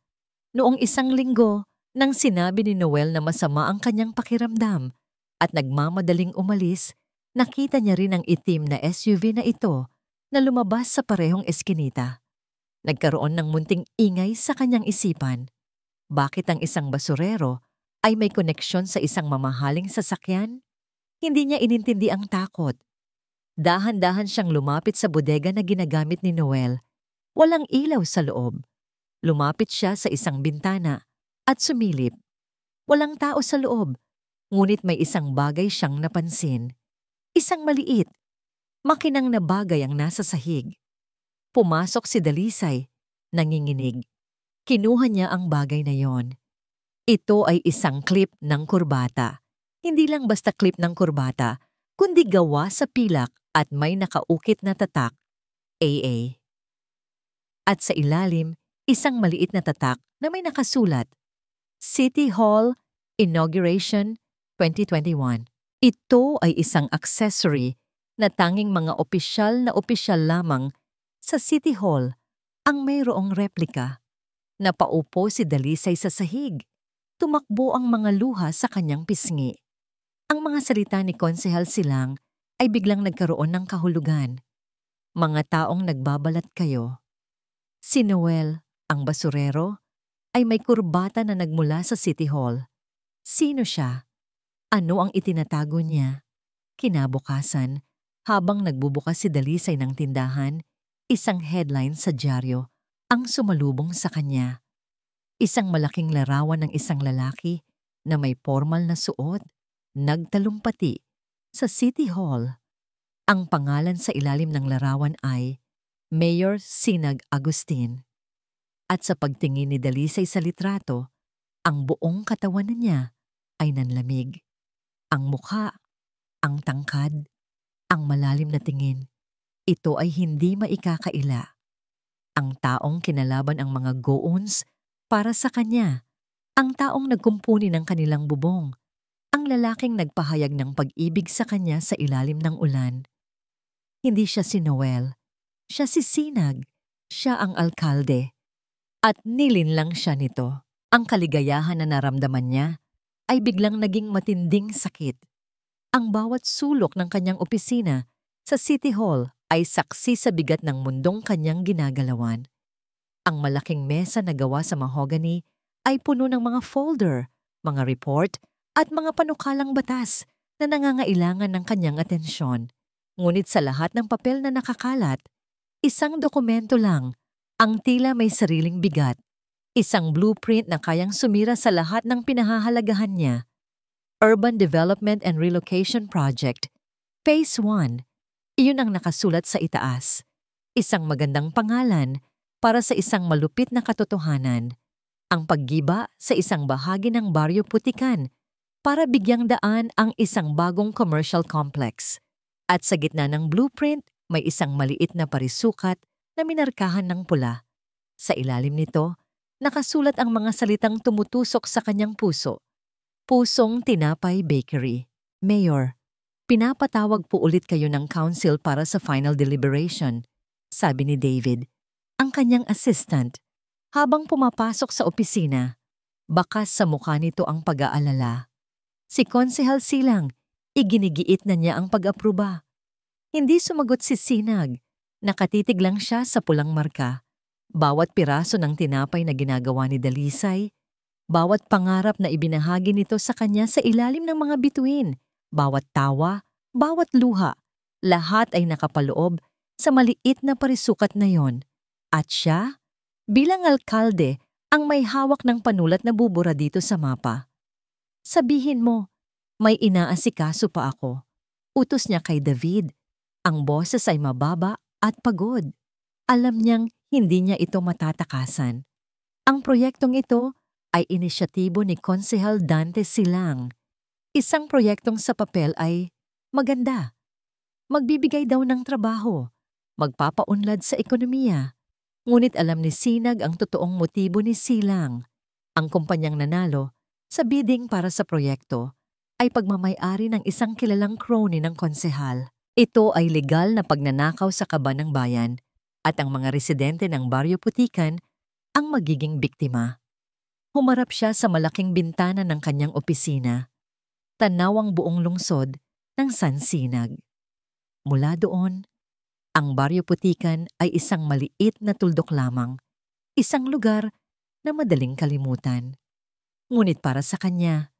noong 1 linggo nang sinabi ni Noel na masama ang kanyang pakiramdam at nagmamadaling umalis, nakita niya rin ang itim na SUV na ito na lumabas sa parehong eskinita. Nagkaroon ng munting ingay sa kanyang isipan. Bakit ang isang basurero ay may koneksyon sa isang mamahaling sasakyan? Hindi niya inintindi ang takot. Dahan-dahan siyang lumapit sa bodega na ginagamit ni Noel. Walang ilaw sa loob. Lumapit siya sa isang bintana at sumilip. Walang tao sa loob, ngunit may isang bagay siyang napansin. Isang maliit, makinang na bagay ang nasa sahig. Pumasok si Dalisay, nanginginig. Kinuha niya ang bagay na yon. Ito ay isang clip ng kurbata. Hindi lang basta clip ng kurbata, kundi gawa sa pilak at may nakaukit na tatak, AA. At sa ilalim, isang maliit na tatak na may nakasulat, City Hall Inauguration 2021. Ito ay isang accessory na tanging mga opisyal lamang sa City Hall ang mayroong replika. Napaupo si Dalisay sa sahig. Tumakbo ang mga luha sa kanyang pisngi. Ang mga salita ni Konsehal Silang ay biglang nagkaroon ng kahulugan. Mga taong nagbabalat kayo. Si Noel, ang basurero, ay may kurbata na nagmula sa City Hall. Sino siya? Ano ang itinatago niya? Kinabukasan, habang nagbubukas si Dalisay ng tindahan, isang headline sa dyaryo ang sumalubong sa kanya. Isang malaking larawan ng isang lalaki na may formal na suot, nagtalumpati sa City Hall. Ang pangalan sa ilalim ng larawan ay Mayor Sinag Agustin. At sa pagtingin ni Dalisay sa litrato, ang buong katawan niya ay nanlamig. Ang mukha, ang tangkad, ang malalim na tingin, ito ay hindi maikakaila. Ang taong kinalaban ang mga goons para sa kanya, ang taong nagkumpuni ng kanilang bubong, ang lalaking nagpahayag ng pag-ibig sa kanya sa ilalim ng ulan. Hindi siya si Noel, siya si Sinag, siya ang alkalde. At nilinlang siya nito. Ang kaligayahan na naramdaman niya ay biglang naging matinding sakit. Ang bawat sulok ng kanyang opisina sa City Hall ay saksi sa bigat ng mundong kanyang ginagalawan. Ang malaking mesa na gawa sa mahogany ay puno ng mga folder, mga report at mga panukalang batas na nangangailangan ng kanyang atensyon. Ngunit sa lahat ng papel na nakakalat, isang dokumento lang ang tila may sariling bigat. Isang blueprint na kayang sumira sa lahat ng pinahahalagahan niya. Urban Development and Relocation Project, Phase 1. Iyon ang nakasulat sa itaas. Isang magandang pangalan para sa isang malupit na katotohanan. Ang paggiba sa isang bahagi ng Baryo Putikan para bigyang daan ang isang bagong commercial complex. At sa gitna ng blueprint, may isang maliit na parisukat na minarkahan ng pula. Sa ilalim nito, nakasulat ang mga salitang tumutusok sa kanyang puso. Pusong Tinapay Bakery. Mayor, pinapatawag po ulit kayo ng council para sa final deliberation, sabi ni David, ang kanyang assistant. Habang pumapasok sa opisina, bakas sa mukha nito ang pag-aalala. Si Konsehal Silang, iginigiit na niya ang pag-apruba. Hindi sumagot si Sinag. Nakatitig lang siya sa pulang marka. Bawat piraso ng tinapay na ginagawa ni Dalisay, bawat pangarap na ibinahagi nito sa kanya sa ilalim ng mga bituin, bawat tawa, bawat luha, lahat ay nakapaloob sa maliit na parisukat na yon. At siya, bilang alkalde Ang may hawak ng panulat na bubura dito sa mapa. Sabihin mo, may inaasikaso pa ako. Utos niya kay David. Ang boses ay mababa at pagod. Alam niyang hindi niya ito matatakasan. Ang proyektong ito ay inisyatibo ni Konsehal Dante Silang. Isang proyektong sa papel ay maganda. Magbibigay daw ng trabaho, magpapaunlad sa ekonomiya. Ngunit alam ni Sinag ang totoong motibo ni Silang. Ang kumpanyang nanalo sa bidding para sa proyekto ay pagmamay-ari ng isang kilalang crony ng konsehal. Ito ay legal na pagnanakaw sa kaban ng bayan at ang mga residente ng Baryo Putikan ang magiging biktima. Humarap siya sa malaking bintana ng kanyang opisina. Tanaw ang buong lungsod ng Sansinag. Mula doon, ang Baryo Putikan ay isang maliit na tuldok lamang, isang lugar na madaling kalimutan. Ngunit para sa kanya,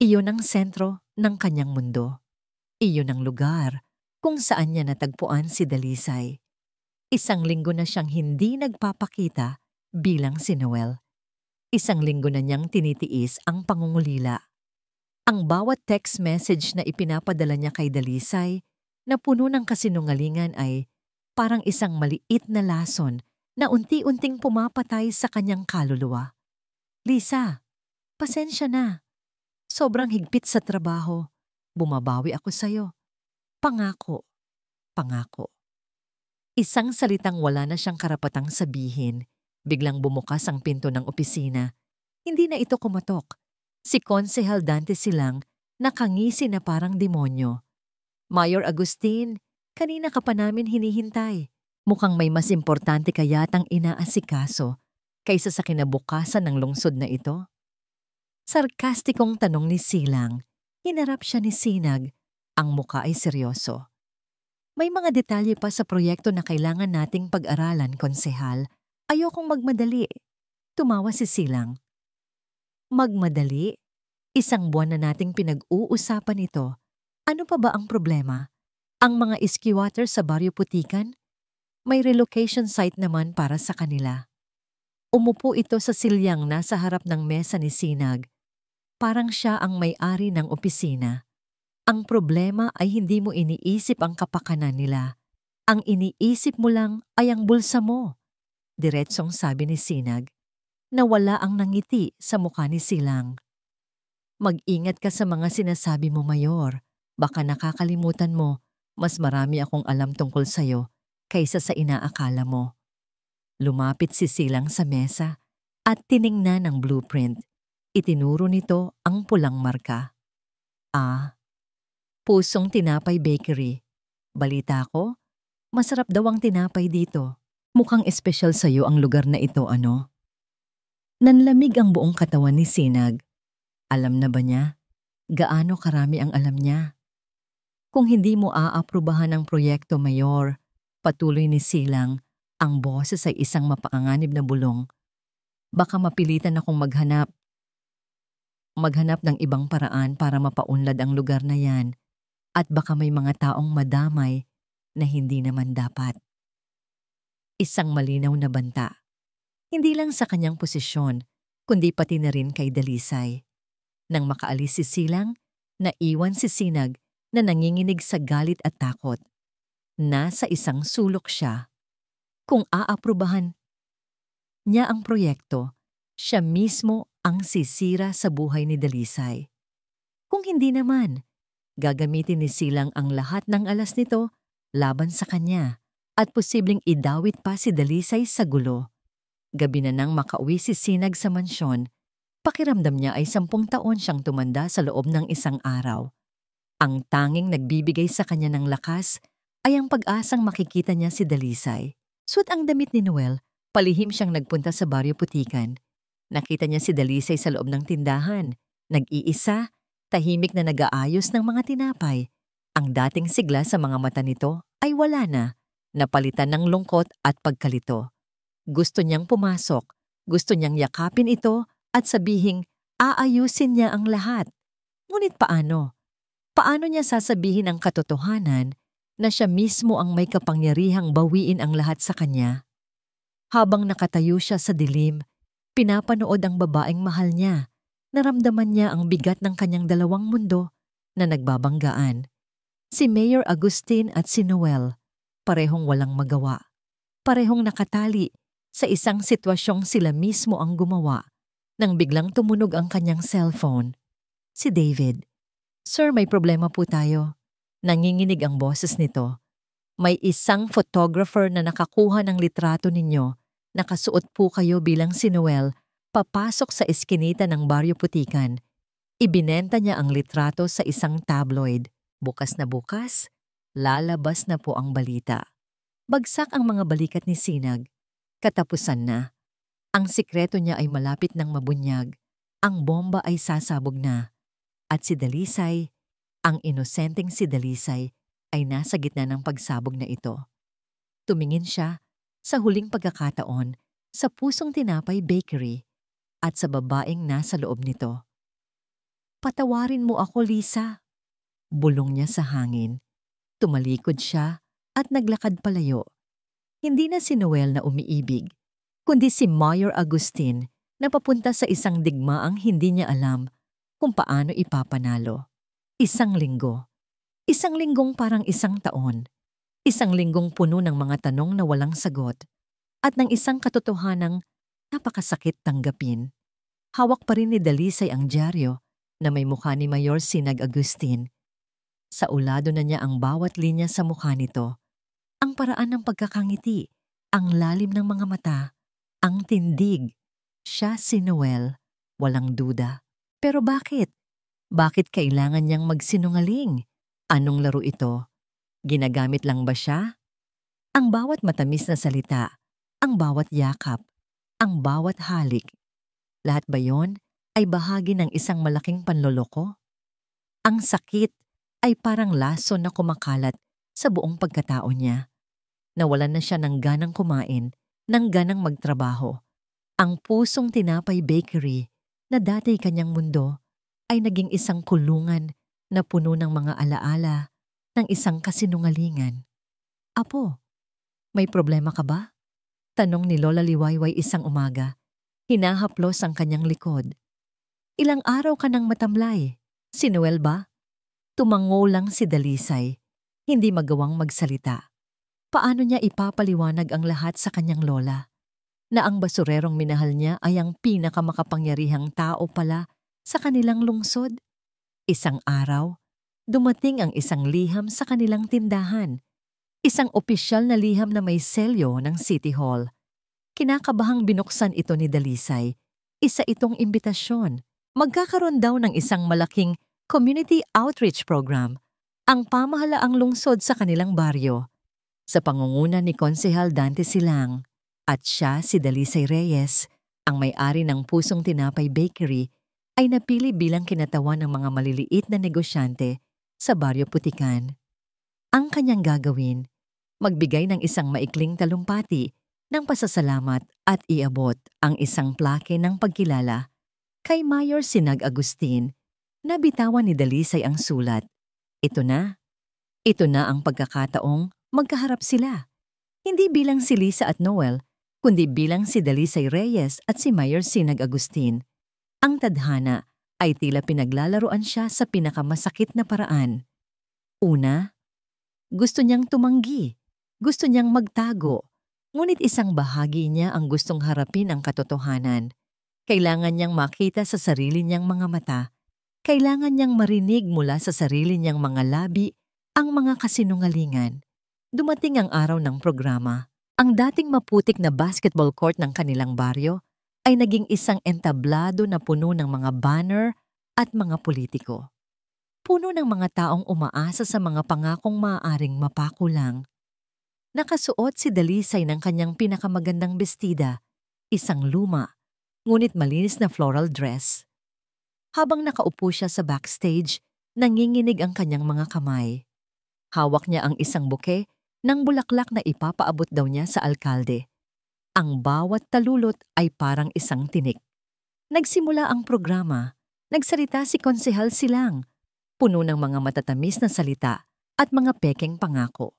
iyon ang sentro ng kanyang mundo. Iyon ang lugar kung saan niya natagpuan si Dalisay. Isang linggo na siyang hindi nagpapakita bilang si Noel. Isang linggo na niyang tinitiis ang pangungulila. Ang bawat text message na ipinapadala niya kay Dalisay na puno ng kasinungalingan ay parang isang maliit na lason na unti-unting pumapatay sa kanyang kaluluwa. Lisa, pasensya na. Sobrang higpit sa trabaho. Bumabawi ako sa'yo. Pangako. Pangako. Isang salitang wala na siyang karapatang sabihin. Biglang bumukas ang pinto ng opisina. Hindi na ito kumatok. Si Konsehal Dante Silang nakangisi na parang demonyo. Mayor Agustin, kanina ka pa namin hinihintay. Mukhang may mas importante ka yatang inaasikaso kaysa sa kinabukasan ng lungsod na ito. Sarkastikong tanong ni Silang. Hinarap siya ni Sinag. Ang muka ay seryoso. May mga detalye pa sa proyekto na kailangan nating pag-aralan, Konsehal. Ayokong magmadali. Tumawa si Silang. Magmadali? Isang buwan na nating pinag-uusapan ito. Ano pa ba ang problema? Ang mga iskiwater sa Baryo Putikan? May relocation site naman para sa kanila. Umupo ito sa silyang nasa harap ng mesa ni Sinag. Parang siya ang may-ari ng opisina. Ang problema ay hindi mo iniisip ang kapakanan nila. Ang iniisip mo lang ay ang bulsa mo. Diretsong sabi ni Sinag. Nawala ang nangiti sa mukha ni Silang. Mag-ingat ka sa mga sinasabi mo, Mayor. Baka nakakalimutan mo, mas marami akong alam tungkol sa'yo kaysa sa inaakala mo. Lumapit si Silang sa mesa at tiningnan ang blueprint. Itinuro nito ang pulang marka. Pusong Tinapay Bakery. Balita ko, masarap daw ang tinapay dito. Mukhang espesyal sa'yo ang lugar na ito, ano? Nanlamig ang buong katawan ni Sinag. Alam na ba niya? Gaano karami ang alam niya? Kung hindi mo aaprubahan ang proyekto, Mayor, patuloy ni Silang, ang boses ay isang mapaanganib na bulong. Baka mapilitan akong maghanap ng ibang paraan para mapaunlad ang lugar na yan at baka may mga taong madamay na hindi naman dapat. Isang malinaw na banta. Hindi lang sa kanyang posisyon, kundi pati na rin kay Dalisay. Nang makaalis si Silang, naiwan si Sinag na nanginginig sa galit at takot. Nasa isang sulok siya. Kung aaprubahan niya ang proyekto, siya mismo ang sisira sa buhay ni Dalisay. Kung hindi naman, gagamitin ni Silang ang lahat ng alas nito laban sa kanya at posibleng idawit pa si Dalisay sa gulo. Gabi na nang makauwi si Sinag sa mansyon, pakiramdam niya ay 10 taon siyang tumanda sa loob ng isang araw. Ang tanging nagbibigay sa kanya ng lakas ay ang pag-asang makikita niya si Dalisay. Suot ang damit ni Noel, palihim siyang nagpunta sa Baryo Putikan. Nakita niya si Dalisay sa loob ng tindahan. Nag-iisa, tahimik na nag-aayos ng mga tinapay. Ang dating sigla sa mga mata nito ay wala na, napalitan ng lungkot at pagkalito. Gusto niyang pumasok, gusto niyang yakapin ito at sabihing aayusin niya ang lahat. Ngunit paano? Paano niya sasabihin ang katotohanan na siya mismo ang may kapangyarihang bawiin ang lahat sa kanya? Habang nakatayo siya sa dilim, Pinapanood ang babaeng mahal niya. Naramdaman niya ang bigat ng kanyang dalawang mundo na nagbabanggaan. Si Mayor Agustin at si Noel, parehong walang magawa. Parehong nakatali sa isang sitwasyong sila mismo ang gumawa nang biglang tumunog ang kanyang cellphone. Si David. "Sir, may problema po tayo." Nanginginig ang boses nito. "May isang photographer na nakakuha ng litrato ninyo. Nakasuot po kayo bilang si Noel, papasok sa eskinita ng Baryo Putikan. Ibinenta niya ang litrato sa isang tabloid. Bukas na bukas, lalabas na po ang balita." Bagsak ang mga balikat ni Sinag. Katapusan na. Ang sikreto niya ay malapit ng mabunyag. Ang bomba ay sasabog na. At si Dalisay, ang inosenteng si Dalisay, ay nasa gitna ng pagsabog na ito. Tumingin siya sa huling pagkakataon sa Pusong Tinapay Bakery at sa babaeng nasa loob nito. "Patawarin mo ako, Lisa." Bulong niya sa hangin. Tumalikod siya at naglakad palayo. Hindi na si Noel na umiibig, kundi si Mayor Agustin na papunta sa isang digmaang hindi niya alam kung paano ipapanalo. Isang linggo. Isang linggong parang isang taon. Isang linggong puno ng mga tanong na walang sagot at ng isang katotohanang napakasakit tanggapin. Hawak pa rin ni Dalisay ang dyaryo na may mukha ni Mayor Sinag Agustin. Sa ulado na niya ang bawat linya sa mukha nito. Ang paraan ng pagkakangiti, ang lalim ng mga mata, ang tindig. Siya si Noel, walang duda. Pero bakit? Bakit kailangan niyang magsinungaling? Anong laro ito? Ginagamit lang ba siya? Ang bawat matamis na salita, ang bawat yakap, ang bawat halik. Lahat ba yon ay bahagi ng isang malaking panloloko? Ang sakit ay parang laso na kumakalat sa buong pagkatao niya. Nawalan na siya ng ganang kumain, ng ganang magtrabaho. Ang Pusong Tinapay Bakery na dati kanyang mundo ay naging isang kulungan na puno ng mga alaala ng isang kasinungalingan. "Apo, may problema ka ba?" Tanong ni Lola Liwayway isang umaga. Hinahaplos ang kanyang likod. "Ilang araw ka nang matamlay. Si Noel ba?" Tumango lang si Dalisay, hindi magawang magsalita. Paano niya ipapaliwanag ang lahat sa kanyang lola? Na ang basurerong minahal niya ay ang pinakamakapangyarihang tao pala sa kanilang lungsod? Isang araw, dumating ang isang liham sa kanilang tindahan. Isang opisyal na liham na may selyo ng City Hall. Kinakabahang binuksan ito ni Dalisay. Isa itong imbitasyon. Magkakaroon daw ng isang malaking community outreach program, ang pamahalaang lungsod sa kanilang baryo. Sa pangunguna ni Konsehal Dante Silang, at siya si Dalisay Reyes, ang may-ari ng Pusong Tinapay Bakery, ay napili bilang kinatawan ng mga maliliit na negosyante sa Baryo Putikan. Ang kanyang gagawin, magbigay ng isang maikling talumpati ng pasasalamat at iabot ang isang plake ng pagkilala kay Mayor Sinag Agustin. Nabitawan ni Dalisay ang sulat. Ito na ang pagkakataong magkaharap sila. Hindi bilang si Lisa at Noel, kundi bilang si Dalisay Reyes at si Mayor Sinag Agustin. Ang tadhana ay tila pinaglalaruan siya sa pinakamasakit na paraan. Una, gusto niyang tumanggi, gusto niyang magtago, ngunit isang bahagi niya ang gustong harapin ang katotohanan. Kailangan niyang makita sa sarili niyang mga mata. Kailangan niyang marinig mula sa sarili niyang mga labi ang mga kasinungalingan. Dumating ang araw ng programa. Ang dating maputik na basketball court ng kanilang baryo ay naging isang entablado na puno ng mga banner at mga politiko. Puno ng mga taong umaasa sa mga pangakong maaaring mapakulang. Nakasuot si Dalisay ng kanyang pinakamagandang bestida, isang luma, ngunit malinis na floral dress. Habang nakaupo siya sa backstage, nanginginig ang kanyang mga kamay. Hawak niya ang isang buke ng bulaklak na ipapaabot daw niya sa alkalde. Ang bawat talulot ay parang isang tinik. Nagsimula ang programa. Nagsalita si Konsehal Silang, puno ng mga matatamis na salita at mga pekeng pangako.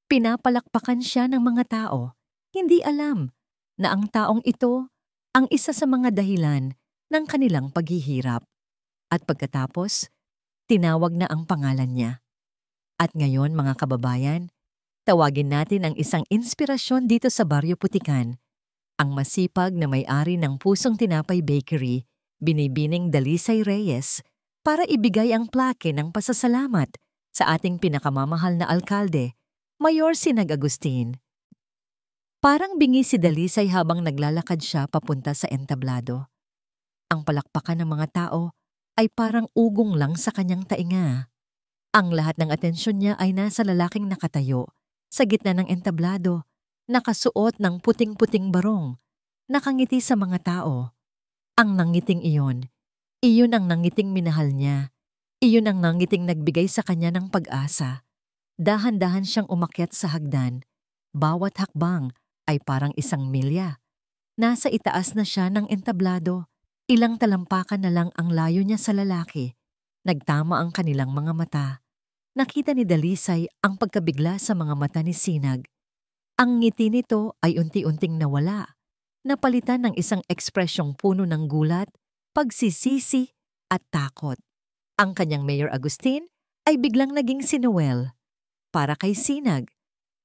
Pinapalakpakan siya ng mga tao. Hindi alam na ang taong ito ang isa sa mga dahilan ng kanilang paghihirap. At pagkatapos, tinawag na ang pangalan niya. At ngayon mga kababayan, tawagin natin ang isang inspirasyon dito sa Baryo Putikan, ang masipag na may-ari ng Pusong Tinapay Bakery, Binibining Dalisay Reyes, para ibigay ang plaque ng pasasalamat sa ating pinakamamahal na alkalde, Mayor Sinag Agustin. Parang bingi si Dalisay habang naglalakad siya papunta sa entablado. Ang palakpakan ng mga tao ay parang ugong lang sa kanyang tainga. Ang lahat ng atensyon niya ay nasa lalaking nakatayo sa gitna ng entablado, nakasuot ng puting-puting barong, nakangiti sa mga tao. Ang nangiting iyon ang nangiting minahal niya. Iyon ang nangiting nagbigay sa kanya ng pag-asa. Dahan-dahan siyang umakyat sa hagdan. Bawat hakbang ay parang isang milya. Nasa itaas na siya ng entablado. Ilang talampakan na lang ang layo niya sa lalaki. Nagtama ang kanilang mga mata. Nakita ni Dalisay ang pagkabigla sa mga mata ni Sinag. Ang ngiti nito ay unti-unting nawala. Napalitan ng isang ekspresyong puno ng gulat, pagsisisi at takot. Ang kanyang Mayor Agustin ay biglang naging si Noel. Para kay Sinag,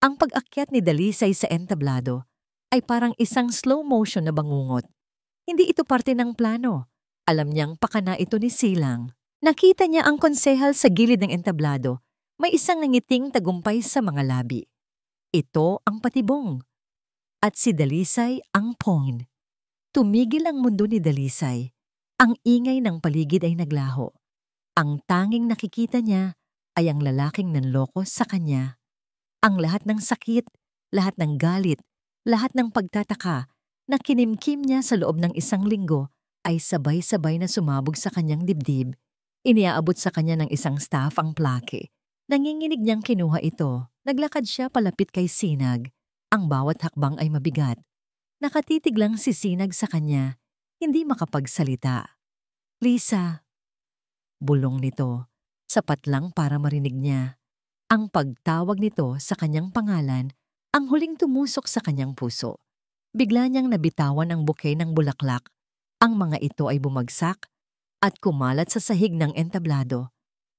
ang pag-akyat ni Dalisay sa entablado ay parang isang slow motion na bangungot. Hindi ito parte ng plano. Alam niyang pakana ito ni Silang. Nakita niya ang konsehal sa gilid ng entablado. May isang nangiting tagumpay sa mga labi. Ito ang patibong. At si Dalisay ang point. Tumigil ang mundo ni Dalisay. Ang ingay ng paligid ay naglaho. Ang tanging nakikita niya ay ang lalaking nanloko sa kanya. Ang lahat ng sakit, lahat ng galit, lahat ng pagtataka na kinimkim niya sa loob ng isang linggo ay sabay-sabay na sumabog sa kanyang dibdib. Iniaabot sa kanya ng isang staff ang plaque. Nanginginig niyang kinuha ito. Naglakad siya palapit kay Sinag. Ang bawat hakbang ay mabigat. Nakatitig lang si Sinag sa kanya, hindi makapagsalita. Lisa. Bulong nito. Sapat lang para marinig niya. Ang pagtawag nito sa kanyang pangalan ang huling tumusok sa kanyang puso. Bigla niyang nabitawan ang bouquet ng bulaklak. Ang mga ito ay bumagsak at kumalat sa sahig ng entablado.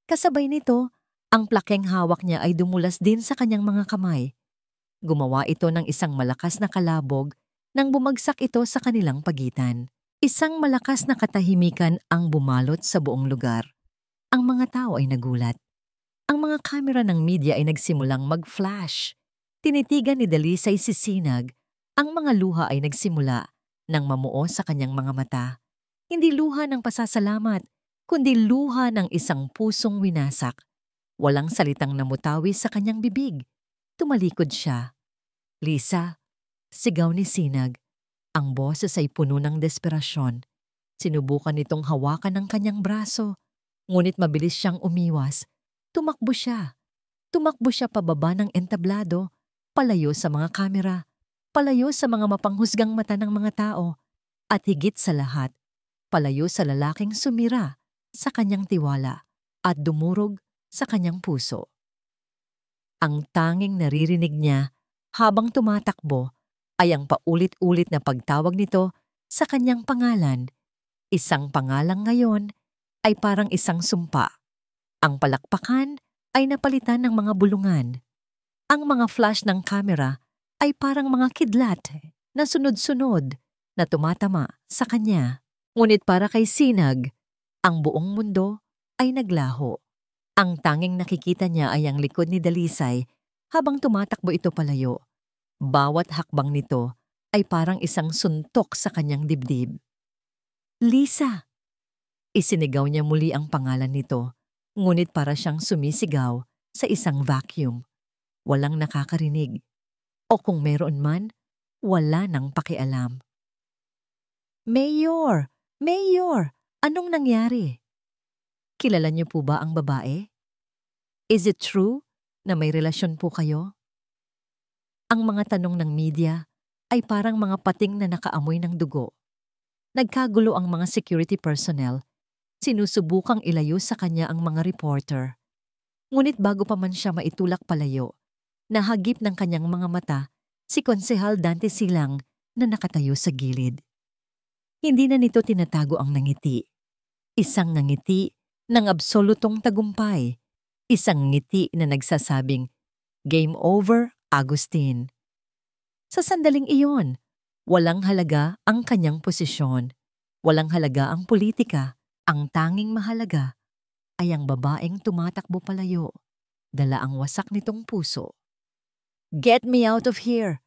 Kasabay nito, ang plakeng hawak niya ay dumulas din sa kanyang mga kamay. Gumawa ito ng isang malakas na kalabog nang bumagsak ito sa kanilang pagitan. Isang malakas na katahimikan ang bumalot sa buong lugar. Ang mga tao ay nagulat. Ang mga kamera ng media ay nagsimulang mag-flash. Tinitigan ni Dalisay si Sinag. Ang mga luha ay nagsimula nang mamuo sa kanyang mga mata. Hindi luha ng pasasalamat, kundi luha ng isang pusong winasak. Walang salitang namutawi sa kanyang bibig. Tumalikod siya. Lisa, sigaw ni Sinag. Ang boses ay puno ng desperasyon. Sinubukan nitong hawakan ng kanyang braso, ngunit mabilis siyang umiwas. Tumakbo siya. Tumakbo siya pababa ng entablado, palayo sa mga kamera, palayo sa mga mapanghusgang mata ng mga tao, at higit sa lahat, palayo sa lalaking sumira sa kanyang tiwala at dumurog sa kanyang puso. Ang tanging naririnig niya habang tumatakbo ay ang paulit-ulit na pagtawag nito sa kanyang pangalan. Isang pangalang ngayon ay parang isang sumpa. Ang palakpakan ay napalitan ng mga bulungan. Ang mga flash ng kamera ay parang mga kidlat na sunod-sunod na tumatama sa kanya. Ngunit para kay Sinag, ang buong mundo ay naglaho. Ang tanging nakikita niya ay ang likod ni Dalisay habang tumatakbo ito palayo. Bawat hakbang nito ay parang isang suntok sa kanyang dibdib. Lisa! Isinigaw niya muli ang pangalan nito, ngunit para siyang sumisigaw sa isang vacuum. Walang nakakarinig. O kung meron man, wala nang pakialam. Mayor! Mayor! Anong nangyari? Kilala niyo po ba ang babae? Is it true na may relasyon po kayo? Ang mga tanong ng media ay parang mga pating na nakaamoy ng dugo. Nagkagulo ang mga security personnel. Sinusubukang ilayo sa kanya ang mga reporter. Ngunit bago pa man siya maitulak palayo, nahagip ng kanyang mga mata si Konsehal Dante Silang na nakatayo sa gilid. Hindi na nito tinatago ang nangiti. Isang ngiti ng absolutong tagumpay. Isang ngiti na nagsasabing, "Game over, Agustin." Sa sandaling iyon, walang halaga ang kanyang posisyon. Walang halaga ang politika. Ang tanging mahalaga ay ang babaeng tumatakbo palayo. Dala ang wasak nitong puso. "Get me out of here!"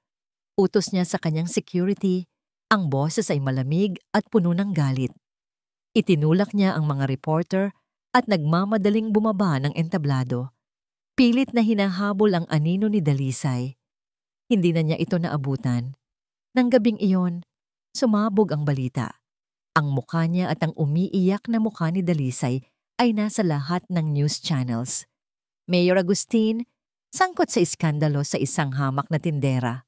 Utos niya sa kanyang security. Ang boses ay malamig at puno ng galit. Itinulak niya ang mga reporter at nagmamadaling bumaba ng entablado. Pilit na hinahabol ang anino ni Dalisay. Hindi na niya ito naabutan. Nang gabing iyon, sumabog ang balita. Ang mukha niya at ang umiiyak na mukha ni Dalisay ay nasa lahat ng news channels. Mayor Agustin, sangkot sa iskandalo sa isang hamak na tindera.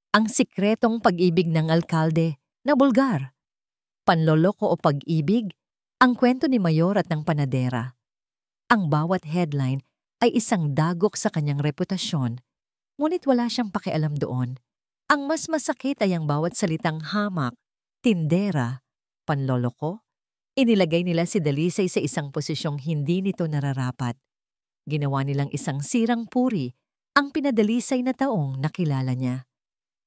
Ang sikretong pag-ibig ng alkalde na bulgar. Panloloko o pag-ibig, ang kwento ni Mayor at ng panadera. Ang bawat headline ay isang dagok sa kanyang reputasyon, ngunit wala siyang pakialam doon. Ang mas masakit ay ang bawat salitang hamak, tindera, panloloko. Inilagay nila si Dalisay sa isang posisyong hindi nito nararapat. Ginawa nilang isang sirang puri ang pinadalisay na taong nakilala niya.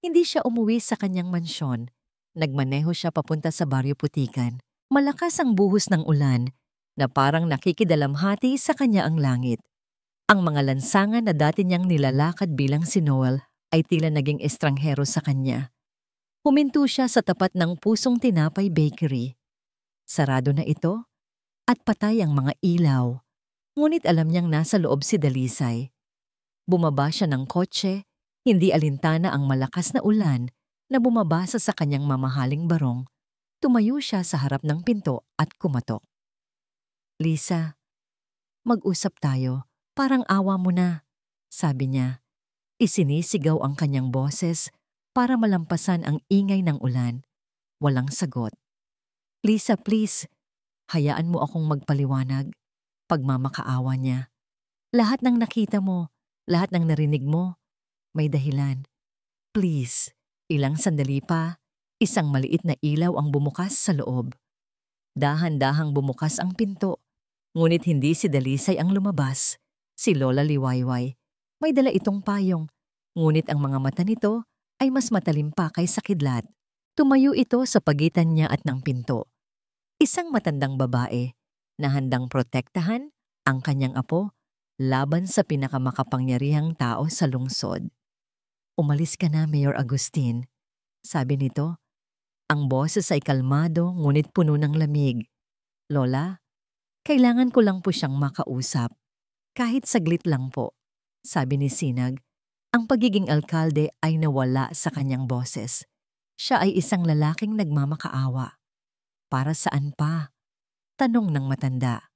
Hindi siya umuwi sa kanyang mansyon. Nagmaneho siya papunta sa Baryo Putikan. Malakas ang buhos ng ulan na parang nakikidalamhati sa kanya ang langit. Ang mga lansangan na dati niyang nilalakad bilang si Noel ay tila naging estranghero sa kanya. Huminto siya sa tapat ng Pusong Tinapay Bakery. Sarado na ito at patay ang mga ilaw. Ngunit alam niyang nasa loob si Dalisay. Bumaba siya ng kotse. Hindi alintana ang malakas na ulan na bumabasa sa kanyang mamahaling barong. Tumayo siya sa harap ng pinto at kumatok. "Lisa, mag-usap tayo. Parang awa mo na," sabi niya. Isinisigaw ang kanyang boses para malampasan ang ingay ng ulan. Walang sagot. "Lisa, please, hayaan mo akong magpaliwanag." Pagmamakaawa niya. "Lahat ng nakita mo, lahat ng narinig mo, may dahilan. Please." Ilang sandali pa, isang maliit na ilaw ang bumukas sa loob. Dahan-dahang bumukas ang pinto, ngunit hindi si Dalisay ang lumabas. Si Lola Liwayway. May dala itong payong, ngunit ang mga mata nito ay mas matalim pa kaysa kidlat. Tumayo ito sa pagitan niya at ng pinto. Isang matandang babae na handang protektahan ang kanyang apo laban sa pinakamakapangyarihang tao sa lungsod. "Umalis ka na, Mayor Agustin," sabi nito. Ang boses ay kalmado ngunit puno ng lamig. "Lola, kailangan ko lang po siyang makausap. Kahit saglit lang po," sabi ni Sinag. Ang pagiging alkalde ay nawala sa kanyang boses. Siya ay isang lalaking nagmamakaawa. "Para saan pa?" tanong ng matanda.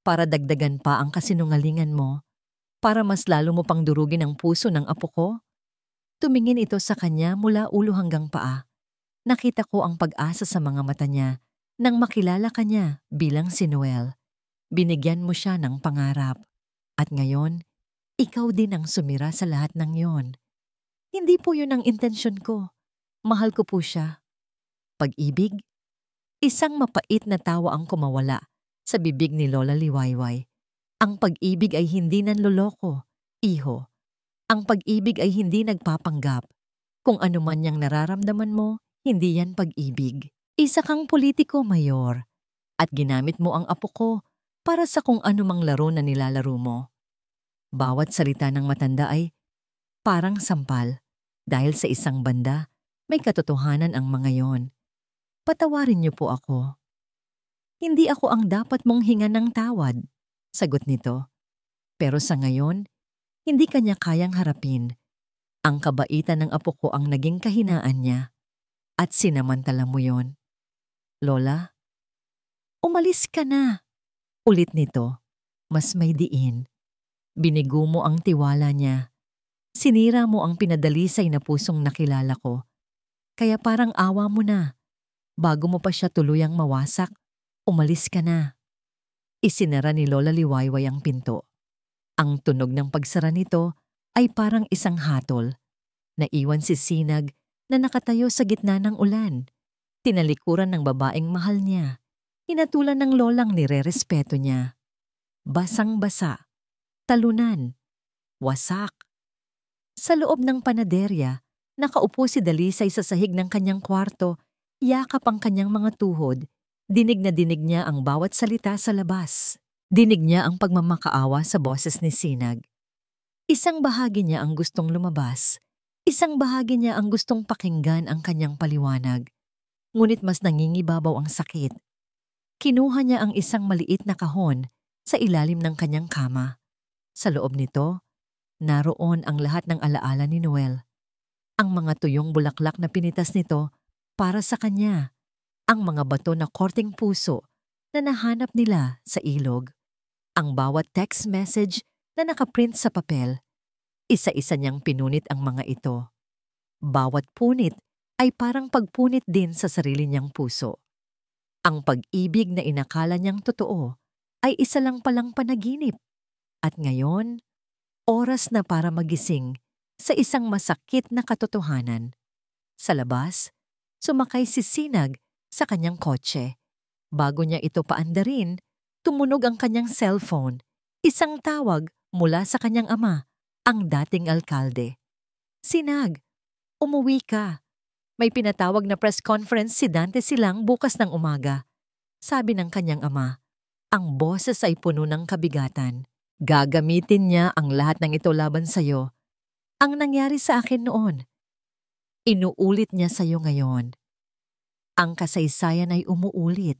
"Para dagdagan pa ang kasinungalingan mo? Para mas lalo mo pang durugin ang puso ng apo ko?" Tumingin ito sa kanya mula ulo hanggang paa. Nakita ko ang pag-asa sa mga mata niya nang makilala ka niya bilang si Noel. Binigyan mo siya ng pangarap. At ngayon, ikaw din ang sumira sa lahat ng yon. "Hindi po yun ang intensyon ko. Mahal ko po siya." "Pag-ibig?" Isang mapait na tawa ang kumawala sa bibig ni Lola Liwayway. "Ang pag-ibig ay hindi nanloloko, iho. Ang pag-ibig ay hindi nagpapanggap. Kung ano man yang nararamdaman mo, hindi yan pag-ibig. Isa kang politiko, Mayor, at ginamit mo ang apo ko para sa kung anumang laro na nilalaro mo." Bawat salita ng matanda ay parang sampal. Dahil sa isang banda, may katotohanan ang mga yon. "Patawarin niyo po ako." "Hindi ako ang dapat mong hingan ng tawad," sagot nito. "Pero sa ngayon, hindi kanya kayang harapin. Ang kabaitan ng apo ko ang naging kahinaan niya. At sinamantala mo yon. Lola, umalis ka na." Ulit nito, mas may diin. Binigo mo ang tiwala niya. Sinira mo ang pinadalisay na pusong nakilala ko. Kaya parang awa mo na. Bago mo pa siya tuluyang mawasak, umalis ka na. Isinara ni Lola Liwayway ang pinto. Ang tunog ng pagsara nito ay parang isang hatol. Naiwan si Sinag na nakatayo sa gitna ng ulan. Tinalikuran ng babaeng mahal niya. Hinatulan ng lolang nire-respeto niya. Basang-basa, talunan, wasak. Sa loob ng panaderya, nakaupo si Dalisay sa sahig ng kanyang kwarto, yakap ang kanyang mga tuhod. Dinig na dinig niya ang bawat salita sa labas. Dinig niya ang pagmamakaawa sa boses ni Sinag. Isang bahagi niya ang gustong lumabas. Isang bahagi niya ang gustong pakinggan ang kanyang paliwanag. Ngunit mas nangingibabaw ang sakit. Kinuha niya ang isang maliit na kahon sa ilalim ng kanyang kama. Sa loob nito, naroon ang lahat ng alaala ni Noel. Ang mga tuyong bulaklak na pinitas nito para sa kanya. Ang mga bato na korteng puso na nahanap nila sa ilog. Ang bawat text message na nakaprint sa papel. Isa-isa niyang pinunit ang mga ito. Bawat punit ay parang pagpunit din sa sarili niyang puso. Ang pag-ibig na inakala niyang totoo ay isa lang palang panaginip. At ngayon, oras na para magising sa isang masakit na katotohanan. Sa labas, sumakay si Sinag sa kanyang kotse. Bago niya ito paandarin, tumunog ang kanyang cellphone. Isang tawag mula sa kanyang ama, ang dating alkalde. Sinag, umuwi ka. May pinatawag na press conference si Dante Silang bukas ng umaga. Sabi ng kanyang ama, ang boses ay puno ng kabigatan. Gagamitin niya ang lahat ng ito laban sa'yo. Ang nangyari sa akin noon, inuulit niya sa'yo ngayon. Ang kasaysayan ay umuulit.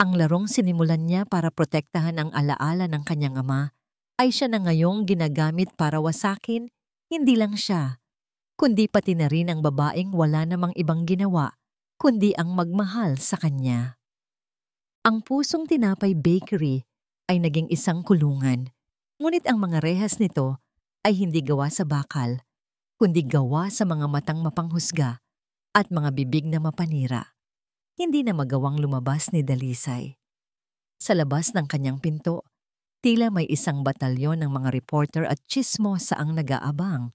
Ang larong sinimulan niya para protektahan ang alaala ng kanyang ama ay siya na ngayong ginagamit para wasakin, hindi lang siya, kundi pati na rin ang babaeng wala namang ibang ginawa, kundi ang magmahal sa kanya. Ang Pusong Tinapay Bakery ay naging isang kulungan, ngunit ang mga rehas nito ay hindi gawa sa bakal, kundi gawa sa mga matang mapanghusga at mga bibig na mapanira. Hindi na magawang lumabas ni Dalisay. Sa labas ng kanyang pinto, tila may isang batalyon ng mga reporter at tsismosa ang nag-aabang.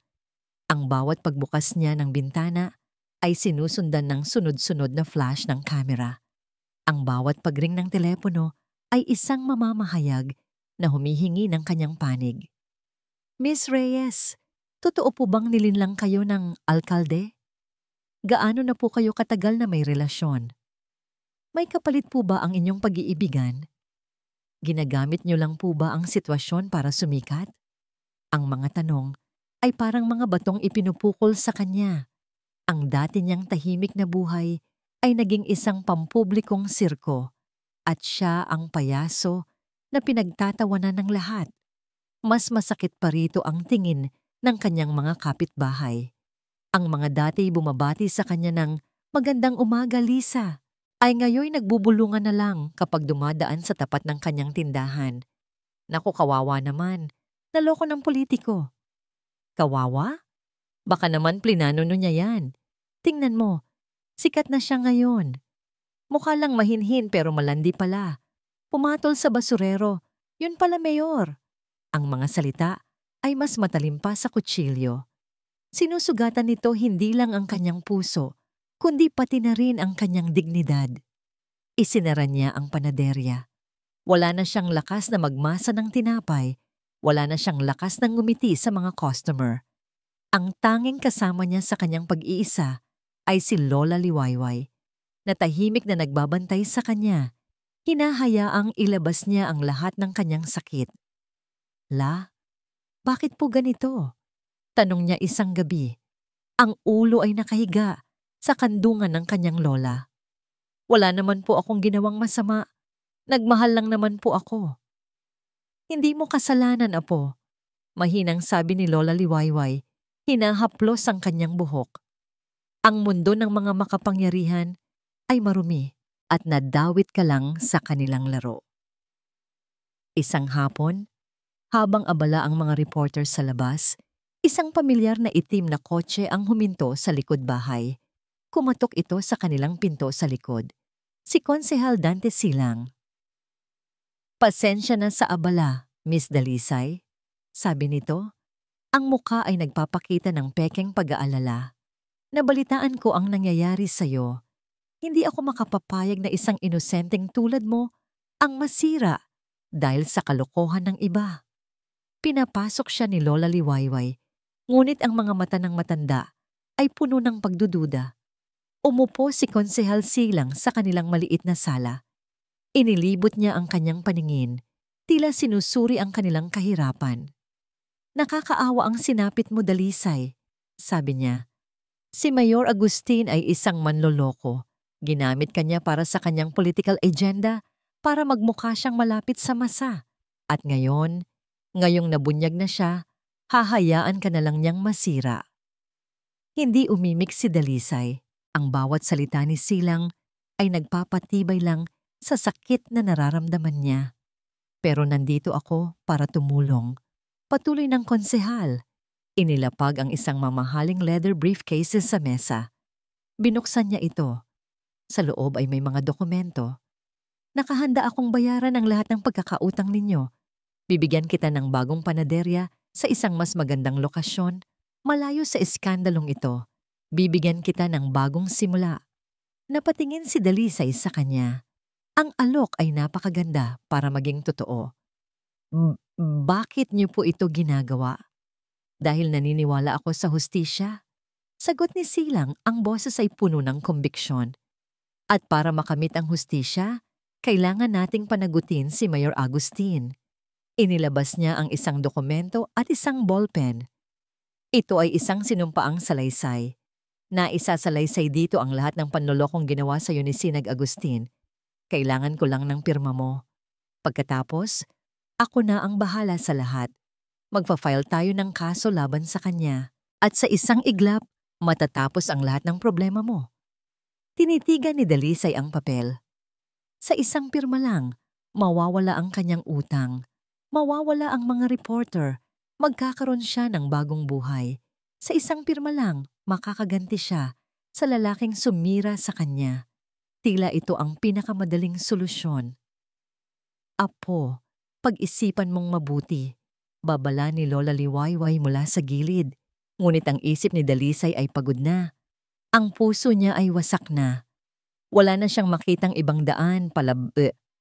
Ang bawat pagbukas niya ng bintana ay sinusundan ng sunod-sunod na flash ng kamera. Ang bawat pagring ng telepono ay isang mamamahayag na humihingi ng kanyang panig. Miss Reyes, totoo po bang nilinlang kayo ng alkalde? Gaano na po kayo katagal na may relasyon? May kapalit po ba ang inyong pag-iibigan? Ginagamit niyo lang po ba ang sitwasyon para sumikat? Ang mga tanong ay parang mga batong ipinupukol sa kanya. Ang dati niyang tahimik na buhay ay naging isang pampublikong sirko at siya ang payaso na pinagtatawanan ng lahat. Mas masakit pa rito ang tingin ng kanyang mga kapitbahay. Ang mga dati bumabati sa kanya ng "Magandang umaga, Lisa," ay ngayon nagbubulungan na lang kapag dumadaan sa tapat ng kanyang tindahan. Naku, kawawa naman. Naloko ng politiko. Kawawa? Baka naman plinano niya yan. Tingnan mo, sikat na siya ngayon. Mukha lang mahinhin pero malandi pala. Pumatol sa basurero, yun pala mayor. Ang mga salita ay mas matalim pa sa kutsilyo. Sinusugatan nito hindi lang ang kanyang puso, kundi pati na rin ang kanyang dignidad. Isinara niya ang panaderya. Wala na siyang lakas na magmasa ng tinapay. Wala na siyang lakas ng ngumiti sa mga customer. Ang tanging kasama niya sa kanyang pag-iisa ay si Lola Liwayway, na tahimik na nagbabantay sa kanya. Hinahayaang ilabas niya ang lahat ng kanyang sakit. La, bakit po ganito? Tanong niya isang gabi. Ang ulo ay nakahiga sa kandungan ng kanyang lola. Wala naman po akong ginawang masama. Nagmahal lang naman po ako. Hindi mo kasalanan, apo. Mahinang sabi ni Lola Liwayway, hinahaplos ang kanyang buhok. Ang mundo ng mga makapangyarihan ay marumi at nadawit ka lang sa kanilang laro. Isang hapon, habang abala ang mga reporter sa labas, isang pamilyar na itim na kotse ang huminto sa likod bahay. Kumatok ito sa kanilang pinto sa likod. Si Konsehal Dante Silang. "Pasensya na sa abala, Miss Dalisay," sabi nito. Ang mukha ay nagpapakita ng pekeng pag-aalala. "Nabalitaan ko ang nangyayari sa'yo. Hindi ako makapapayag na isang inosenteng tulad mo ang masira dahil sa kalokohan ng iba. Pinapasok siya ni Lola Liwayway, ngunit ang mga mata ng matanda ay puno ng pagdududa. Umupo si Konsehal Silang sa kanilang maliit na sala. Inilibot niya ang kanyang paningin, tila sinusuri ang kanilang kahirapan. Nakakaawa ang sinapit mo, Dalisay, sabi niya. Si Mayor Agustin ay isang manloloko. Ginamit kanya para sa kanyang political agenda para magmukha siyang malapit sa masa. At ngayong nabunyag na siya, hahayaan ka na lang niyang masira. Hindi umimik si Dalisay. Ang bawat salita ni Silang ay nagpapatibay lang sa sakit na nararamdaman niya. Pero nandito ako para tumulong. Patuloy ng konsehal. Inilapag ang isang mamahaling leather briefcase sa mesa. Binuksan niya ito. Sa loob ay may mga dokumento. Nakahanda akong bayaran ang lahat ng pagkakautang ninyo. Bibigyan kita ng bagong panaderya sa isang mas magandang lokasyon, malayo sa iskandalong ito. Bibigyan kita ng bagong simula. Napatingin si Dalisay sa kanya. Ang alok ay napakaganda para maging totoo. Bakit niyo po ito ginagawa? Dahil naniniwala ako sa hustisya? Sagot ni Silang, ang boses ay puno ng kombiksyon. At para makamit ang hustisya, kailangan nating panagutin si Mayor Agustin. Inilabas niya ang isang dokumento at isang ballpen. Ito ay isang sinumpaang salaysay. Naisasalaysay dito ang lahat ng panlolokong ginawa sa iyo ni Sinag Agustin. Kailangan ko lang ng pirma mo. Pagkatapos, ako na ang bahala sa lahat. Magpa-file tayo ng kaso laban sa kanya. At sa isang iglap, matatapos ang lahat ng problema mo. Tinitigan ni Dalisay ang papel. Sa isang pirma lang, mawawala ang kanyang utang. Mawawala ang mga reporter. Magkakaroon siya ng bagong buhay. Sa isang pirma lang, makakaganti siya sa lalaking sumira sa kanya. Tila ito ang pinakamadaling solusyon. Apo, pag-isipan mong mabuti. Babala ni Lola Liwayway mula sa gilid. Ngunit ang isip ni Dalisay ay pagod na. Ang puso niya ay wasak na. Wala na siyang makitang ibang daan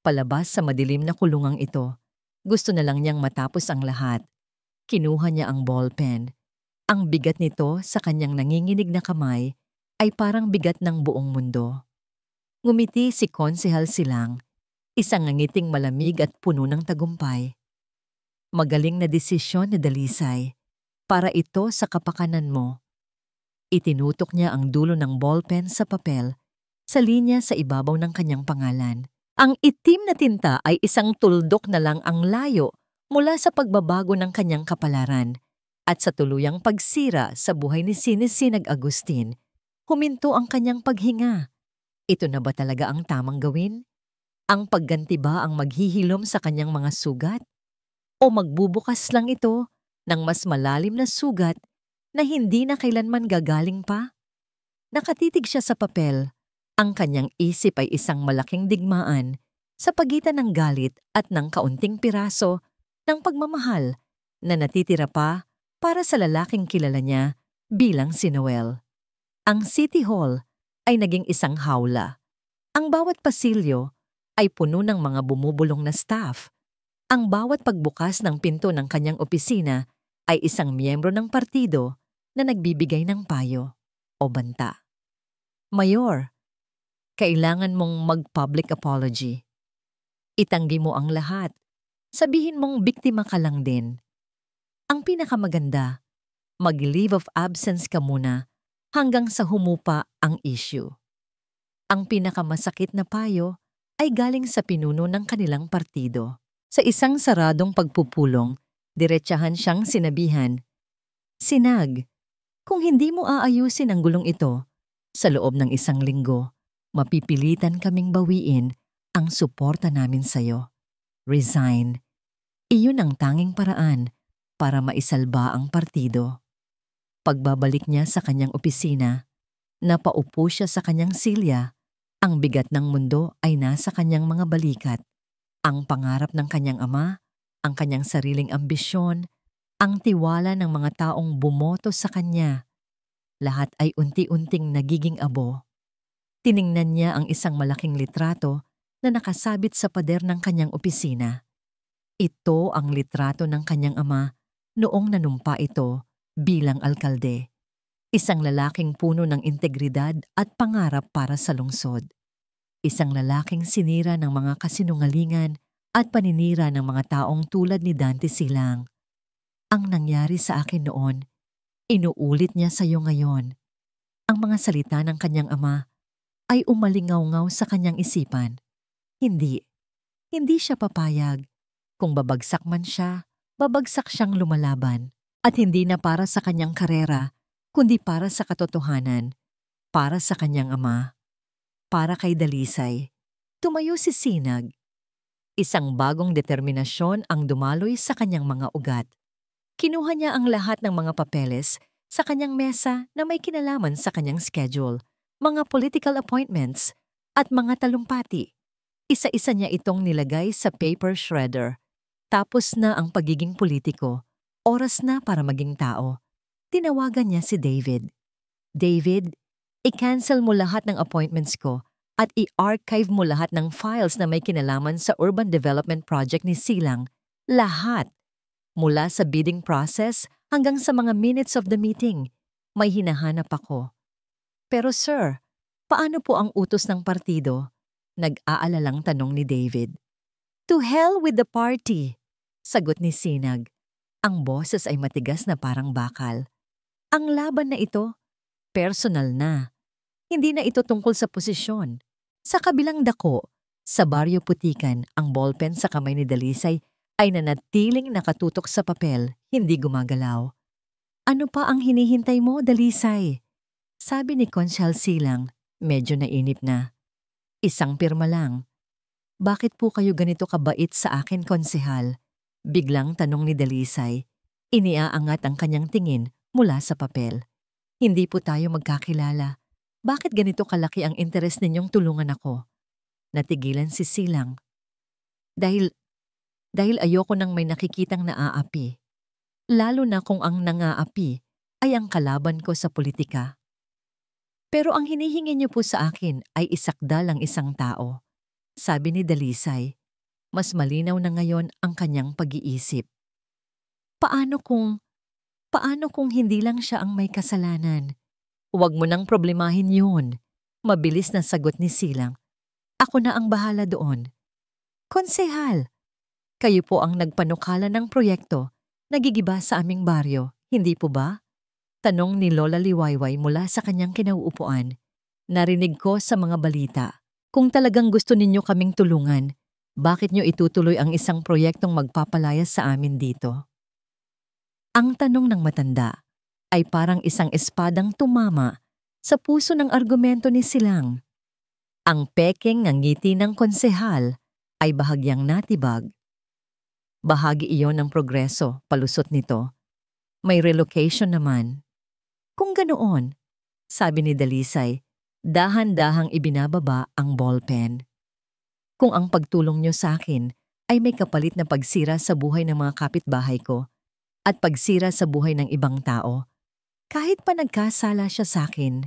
palabas sa madilim na kulungang ito. Gusto na lang niyang matapos ang lahat. Kinuha niya ang ballpen. Ang bigat nito sa kanyang nanginginig na kamay ay parang bigat ng buong mundo. Ngumiti si Konsehal Silang, isang ngiting malamig at puno ng tagumpay. Magaling na desisyon ni Dalisay, para ito sa kapakanan mo. Itinutok niya ang dulo ng ballpen sa papel, sa linya sa ibabaw ng kanyang pangalan. Ang itim na tinta ay isang tuldok na lang ang layo mula sa pagbabago ng kanyang kapalaran at sa tuluyang pagsira sa buhay ni Sinag Agustin. Huminto ang kanyang paghinga. Ito na ba talaga ang tamang gawin? Ang pagganti ba ang maghihilom sa kanyang mga sugat? O magbubukas lang ito ng mas malalim na sugat na hindi na kailanman gagaling pa? Nakatitig siya sa papel. Ang kanyang isip ay isang malaking digmaan sa pagitan ng galit at ng kaunting piraso ng pagmamahal na natitira pa para sa lalaking kilala niya bilang si Noel. Ang City Hall ay naging isang hawla. Ang bawat pasilyo ay puno ng mga bumubulong na staff. Ang bawat pagbukas ng pinto ng kanyang opisina ay isang miyembro ng partido na nagbibigay ng payo o banta. Mayor, kailangan mong mag-public apology. Itanggi mo ang lahat. Sabihin mong biktima ka lang din. Ang pinakamaganda, mag-leave of absence ka muna hanggang sa humupa ang issue. Ang pinakamasakit na payo ay galing sa pinuno ng kanilang partido. Sa isang saradong pagpupulong, diretsahan siyang sinabihan, Sinag, kung hindi mo aayusin ang gulong ito, sa loob ng isang linggo, mapipilitan kaming bawiin ang suporta namin sa'yo. Resign. Iyon ang tanging paraan para maisalba ang partido. Pagbabalik niya sa kanyang opisina, napaupo siya sa kanyang silya. Ang bigat ng mundo ay nasa kanyang mga balikat. Ang pangarap ng kanyang ama, ang kanyang sariling ambisyon, ang tiwala ng mga taong bumoto sa kanya. Lahat ay unti-unting nagiging abo. Tiningnan niya ang isang malaking litrato na nakasabit sa pader ng kanyang opisina. Ito ang litrato ng kanyang ama noong nanumpa ito bilang alkalde. Isang lalaking puno ng integridad at pangarap para sa lungsod. Isang lalaking sinira ng mga kasinungalingan at paninira ng mga taong tulad ni Dante Silang. Ang nangyari sa akin noon, inuulit niya sa iyo ngayon. Ang mga salita ng kanyang ama ay umalingaw-ngaw sa kanyang isipan. Hindi siya papayag. Kung babagsak man siya, babagsak siyang lumalaban. At hindi na para sa kanyang karera, kundi para sa katotohanan, para sa kanyang ama, para kay Dalisay. Tumayo si Sinag. Isang bagong determinasyon ang dumaloy sa kanyang mga ugat. Kinuha niya ang lahat ng mga papeles sa kanyang mesa na may kinalaman sa kanyang schedule, mga political appointments, at mga talumpati. Isa-isa niya itong nilagay sa paper shredder. Tapos na ang pagiging politiko. Oras na para maging tao. Tinawagan niya si David. David, i-cancel mo lahat ng appointments ko at i-archive mo lahat ng files na may kinalaman sa urban development project ni Silang. Lahat. Mula sa bidding process hanggang sa mga minutes of the meeting. May hinahanap ako. Pero sir, paano po ang utos ng partido? Nag-aalalang tanong ni David. To hell with the party, sagot ni Sinag. Ang boses ay matigas na parang bakal. Ang laban na ito, personal na. Hindi na ito tungkol sa posisyon. Sa kabilang dako, sa Baryo Putikan, ang ballpen sa kamay ni Dalisay ay nanatiling nakatutok sa papel, hindi gumagalaw. Ano pa ang hinihintay mo, Dalisay? Sabi ni Konsyal Silang, medyo nainip na. Isang pirma lang. Bakit po kayo ganito kabait sa akin, konsehal? Biglang tanong ni Dalisay. Iniaangat ang kanyang tingin mula sa papel. Hindi po tayo magkakilala. Bakit ganito kalaki ang interes ninyong tulungan ako? Natigilan si Silang. Dahil ayoko nang may nakikitang naaapi. Lalo na kung ang nangaapi ay ang kalaban ko sa politika. Pero ang hinihingi niyo po sa akin ay isakdal ang isang tao. Sabi ni Dalisay, mas malinaw na ngayon ang kanyang pag-iisip. Paano kung hindi lang siya ang may kasalanan? Huwag mo nang problemahin yun. Mabilis na sagot ni Silang. Ako na ang bahala doon. Konsehal, kayo po ang nagpanukala ng proyekto na gigiba sa aming baryo, hindi po ba? Tanong ni Lola Liwayway mula sa kanyang kinauupuan. Narinig ko sa mga balita. Kung talagang gusto ninyo kaming tulungan, bakit nyo itutuloy ang isang proyektong magpapalayas sa amin dito? Ang tanong ng matanda ay parang isang espadang tumama sa puso ng argumento ni Silang. Ang peking ng ngiti ng konsehal ay bahagyang natibag. Bahagi iyon ng progreso, palusot nito. May relocation naman. Kung ganoon, sabi ni Dalisay, dahan-dahang ibinababa ang ballpen. Kung ang pagtulong nyo sa akin ay may kapalit na pagsira sa buhay ng mga kapitbahay ko at pagsira sa buhay ng ibang tao, kahit pa nagkasala siya sa akin.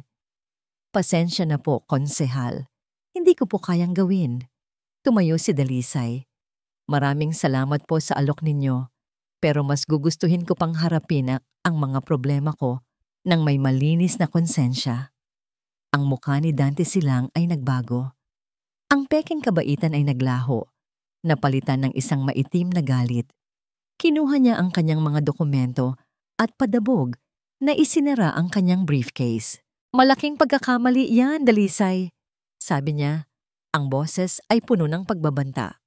Pasensya na po, konsehal. Hindi ko po kayang gawin. Tumayo si Dalisay. Maraming salamat po sa alok ninyo, pero mas gugustuhin ko pang harapin ang mga problema ko nang may malinis na konsensya. Ang mukha ni Dante Silang ay nagbago. Ang peking kabaitan ay naglaho, napalitan ng isang maitim na galit. Kinuha niya ang kanyang mga dokumento at padabog na isinara ang kanyang briefcase. Malaking pagkakamali yan, Dalisay. Sabi niya, ang boses ay puno ng pagbabanta.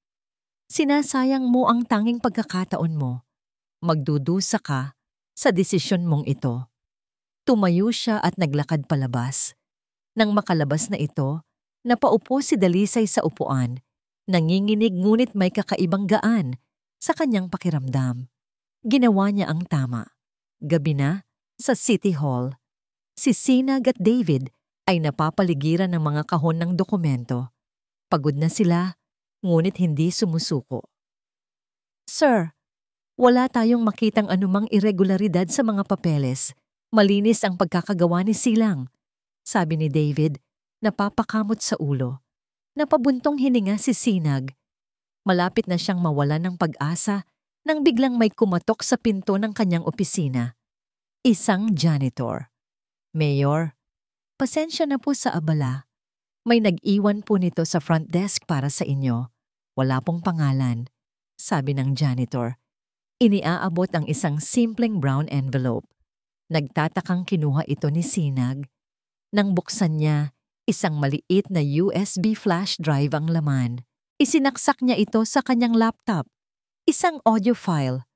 Sinasayang mo ang tanging pagkakataon mo. Magdudusa ka sa desisyon mong ito. Tumayo siya at naglakad palabas. Nang makalabas na ito, napaupo si Dalisay sa upuan, nanginginig ngunit may kakaibang gaan sa kanyang pakiramdam. Ginawa niya ang tama. Gabi na, sa City Hall, si Sinag at David ay napapaligiran ng mga kahon ng dokumento. Pagod na sila, ngunit hindi sumusuko. Sir, wala tayong makitang anumang irregularidad sa mga papeles. Malinis ang pagkakagawa ni Silang, sabi ni David Napapakamot sa ulo. Napabuntong hininga si Sinag. Malapit na siyang mawala ng pag-asa nang biglang may kumatok sa pinto ng kanyang opisina. Isang janitor. Mayor, pasensya na po sa abala. May nag-iwan po nito sa front desk para sa inyo. Wala pong pangalan, sabi ng janitor. Iniaabot ang isang simpleng brown envelope. Nagtatakang kinuha ito ni Sinag. Nang buksan niya, isang maliit na USB flash drive ang laman. Isinaksak niya ito sa kanyang laptop. Isang audio file.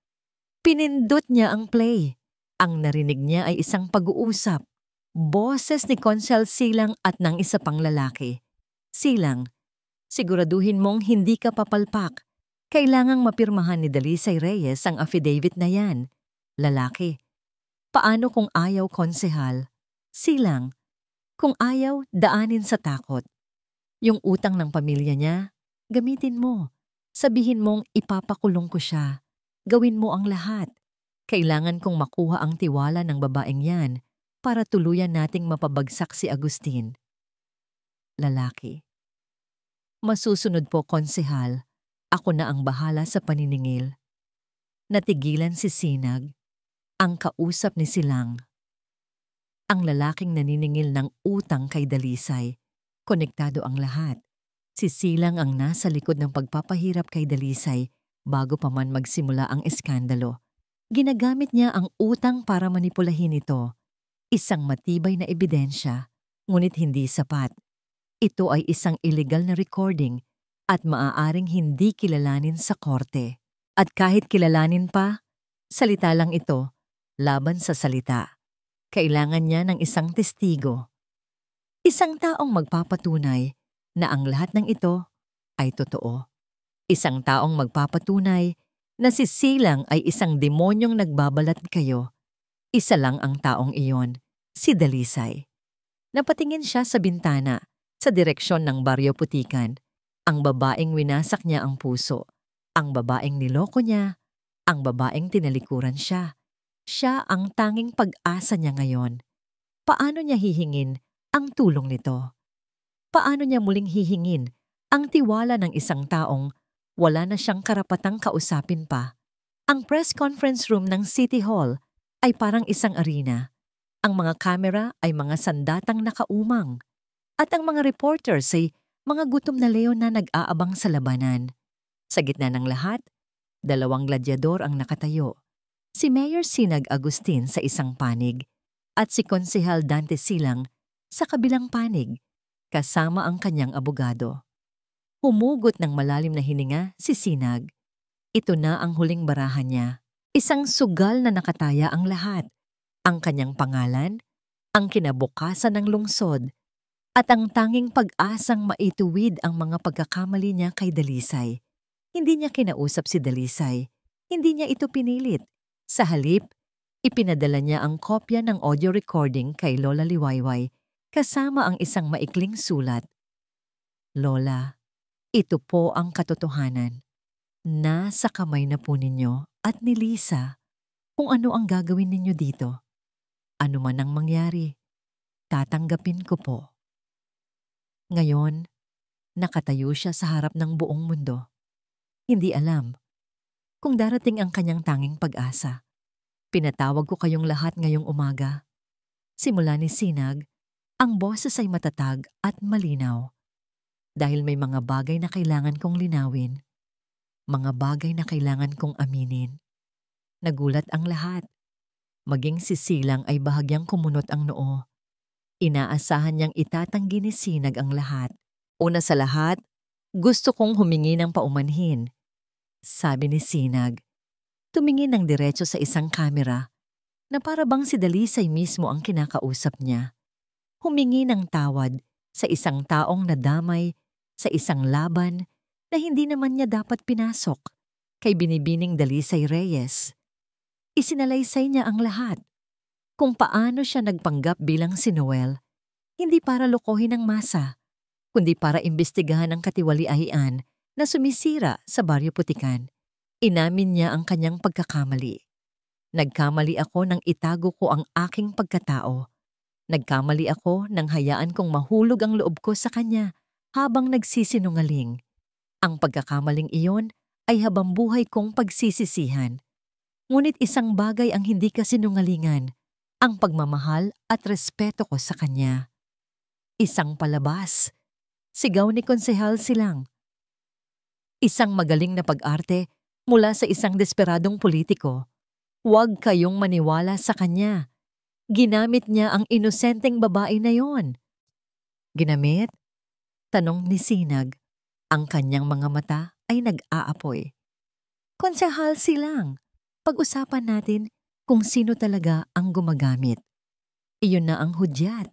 Pinindot niya ang play. Ang narinig niya ay isang pag-uusap. Boses ni Consul Silang at ng isa pang lalaki. Silang, siguraduhin mong hindi ka papalpak. Kailangang mapirmahan ni Dalisay Reyes ang affidavit na yan. Lalaki, paano kung ayaw, konsehal? Silang, kung ayaw, daanin sa takot. Yung utang ng pamilya niya, gamitin mo. Sabihin mong ipapakulong ko siya. Gawin mo ang lahat. Kailangan kong makuha ang tiwala ng babaeng yan para tuluyan nating mapabagsak si Agustin. Lalaki. Masusunod po, konsehal. Ako na ang bahala sa paniningil. Natigilan si Sinag. Ang kausap ni Silang. Ang lalaking naniningil ng utang kay Dalisay. Konektado ang lahat. Si Silang ang nasa likod ng pagpapahirap kay Dalisay bago pa man magsimula ang eskandalo. Ginagamit niya ang utang para manipulahin ito. Isang matibay na ebidensya, ngunit hindi sapat. Ito ay isang illegal na recording at maaaring hindi kilalanin sa korte. At kahit kilalanin pa, salita lang ito, laban sa salita. Kailangan niya ng isang testigo. Isang taong magpapatunay na ang lahat ng ito ay totoo. Isang taong magpapatunay na si Silang ay isang demonyong nagbabalat kayo. Isa lang ang taong iyon, si Dalisay. Napatingin siya sa bintana, sa direksyon ng Baryo Putikan. Ang babaeng winasak niya ang puso. Ang babaeng niloko niya. Ang babaeng tinalikuran siya. Siya ang tanging pag-asa niya ngayon. Paano niya hihingin ang tulong nito? Paano niya muling hihingin ang tiwala ng isang taong wala na siyang karapatang kausapin pa? Ang press conference room ng City Hall ay parang isang arena. Ang mga kamera ay mga sandatang nakaumang. At ang mga reporters ay mga gutom na leon na nag-aabang sa labanan. Sa gitna ng lahat, 2 gladyador ang nakatayo. Si Mayor Sinag Agustin sa isang panig at si Konsehal Dante Silang sa kabilang panig, kasama ang kanyang abogado. Humugot ng malalim na hininga si Sinag. Ito na ang huling barahan niya. Isang sugal na nakataya ang lahat. Ang kanyang pangalan, ang kinabukasan ng lungsod, at ang tanging pag-asang maituwid ang mga pagkakamali niya kay Dalisay. Hindi niya kinausap si Dalisay. Hindi niya ito pinilit. Sa halip, ipinadala niya ang kopya ng audio recording kay Lola Liwayway kasama ang isang maikling sulat. Lola, ito po ang katotohanan. Nasa kamay na po ninyo at ni Lisa kung ano ang gagawin ninyo dito. Ano man ang mangyari, tatanggapin ko po. Ngayon, nakatayo siya sa harap ng buong mundo. Hindi alam kung darating ang kanyang tanging pag-asa. Pinatawag ko kayong lahat ngayong umaga. Simula ni Sinag, ang boses ay matatag at malinaw. Dahil may mga bagay na kailangan kong linawin. Mga bagay na kailangan kong aminin. Nagulat ang lahat. Maging si Silang ay bahagyang kumunot ang noo. Inaasahan niyang itatanggi ni Sinag ang lahat. Una sa lahat, gusto kong humingi ng paumanhin. Sabi ni Sinag, tumingin ng diretso sa isang kamera na para bang si Dalisay mismo ang kinakausap niya. Humingi ng tawad sa isang taong nadamay sa isang laban na hindi naman niya dapat pinasok kay binibining Dalisay Reyes. Isinalaysay niya ang lahat kung paano siya nagpanggap bilang si Noel, hindi para lokohin ang masa, kundi para imbestigahan ang katiwalian na sumisira sa Baryo Putikan. Inamin niya ang kanyang pagkakamali. Nagkamali ako nang itago ko ang aking pagkatao. Nagkamali ako nang hayaan kong mahulog ang loob ko sa kanya habang nagsisinungaling. Ang pagkakamaling iyon ay habang buhay kong pagsisisihan. Ngunit isang bagay ang hindi kasinungalingan, ang pagmamahal at respeto ko sa kanya. Isang palabas. Sigaw ni Konsehal Silang. Isang magaling na pag-arte mula sa isang desperadong politiko. Huwag kayong maniwala sa kanya. Ginamit niya ang inosenteng babae na yon. Ginamit? Tanong ni Sinag. Ang kanyang mga mata ay nag-aapoy. Konsehal Silang, pag-usapan natin kung sino talaga ang gumagamit. Iyon na ang hudyat.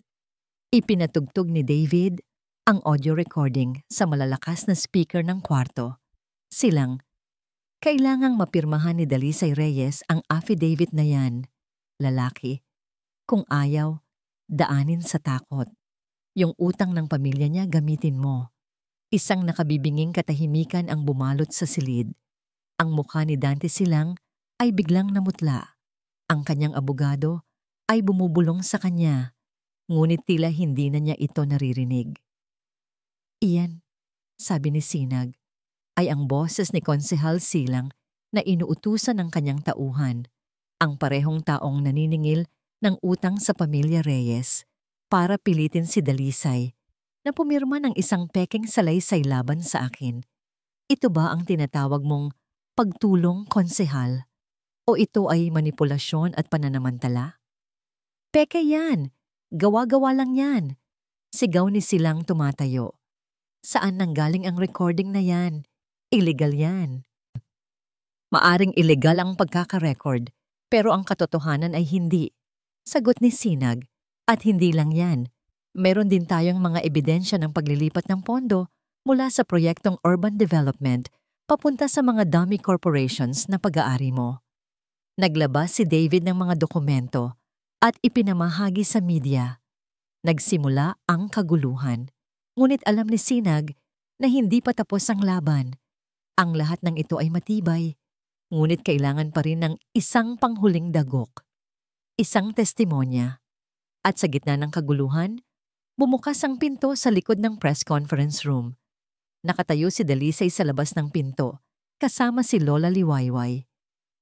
Ipinatugtog ni David ang audio recording sa malalakas na speaker ng kwarto. Silang, kailangang mapirmahan ni Dalisay Reyes ang affidavit na yan. Lalaki, kung ayaw, daanin sa takot. Yung utang ng pamilya niya gamitin mo. Isang nakabibinging katahimikan ang bumalot sa silid. Ang mukha ni Dante Silang ay biglang namutla. Ang kanyang abogado ay bumubulong sa kanya, ngunit tila hindi na niya ito naririnig. Iyan, sabi ni Sinag, ay ang boses ni Konsehal Silang na inuutusan ng kanyang tauhan, ang parehong taong naniningil ng utang sa pamilya Reyes para pilitin si Dalisay na pumirma ng isang pekeng salaysay laban sa akin. Ito ba ang tinatawag mong pagtulong, Konsehal? O ito ay manipulasyon at pananamantala? Peke yan! Gawa-gawa lang yan! Sigaw ni Silang tumatayo. Saan nanggaling ang recording na yan? Illegal yan. Maaring illegal ang pagkakarecord, pero ang katotohanan ay hindi. Sagot ni Sinag. At hindi lang yan. Meron din tayong mga ebidensya ng paglilipat ng pondo mula sa proyektong urban development papunta sa mga dummy corporations na pag-aari mo. Naglabas si David ng mga dokumento at ipinamahagi sa media. Nagsimula ang kaguluhan. Ngunit alam ni Sinag na hindi pa tapos ang laban. Ang lahat ng ito ay matibay, ngunit kailangan pa rin ng isang panghuling dagok. Isang testimonya. At sa gitna ng kaguluhan, bumukas ang pinto sa likod ng press conference room. Nakatayo si Dalisay sa labas ng pinto, kasama si Lola Liwayway.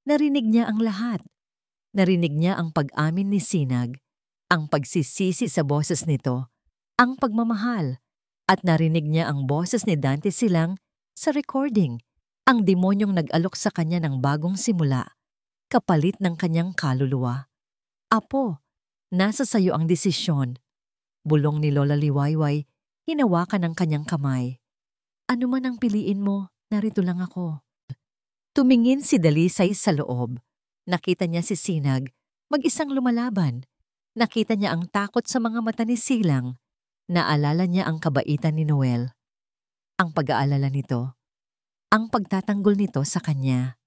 Narinig niya ang lahat. Narinig niya ang pag-amin ni Sinag, ang pagsisisi sa boses nito, ang pagmamahal, at narinig niya ang boses ni Dante Silang sa recording, ang demonyong nag-alok sa kanya ng bagong simula, kapalit ng kanyang kaluluwa. Apo, nasa sayo ang desisyon. Bulong ni Lola Liwayway, hinawakan ang kanyang kamay. Ano man ang piliin mo, narito lang ako. Tumingin si Dalisay sa loob. Nakita niya si Sinag, mag-isang lumalaban. Nakita niya ang takot sa mga mata ni Silang. Naalala niya ang kabaitan ni Noel. Ang pag-aalala nito, ang pagtatanggol nito sa kanya.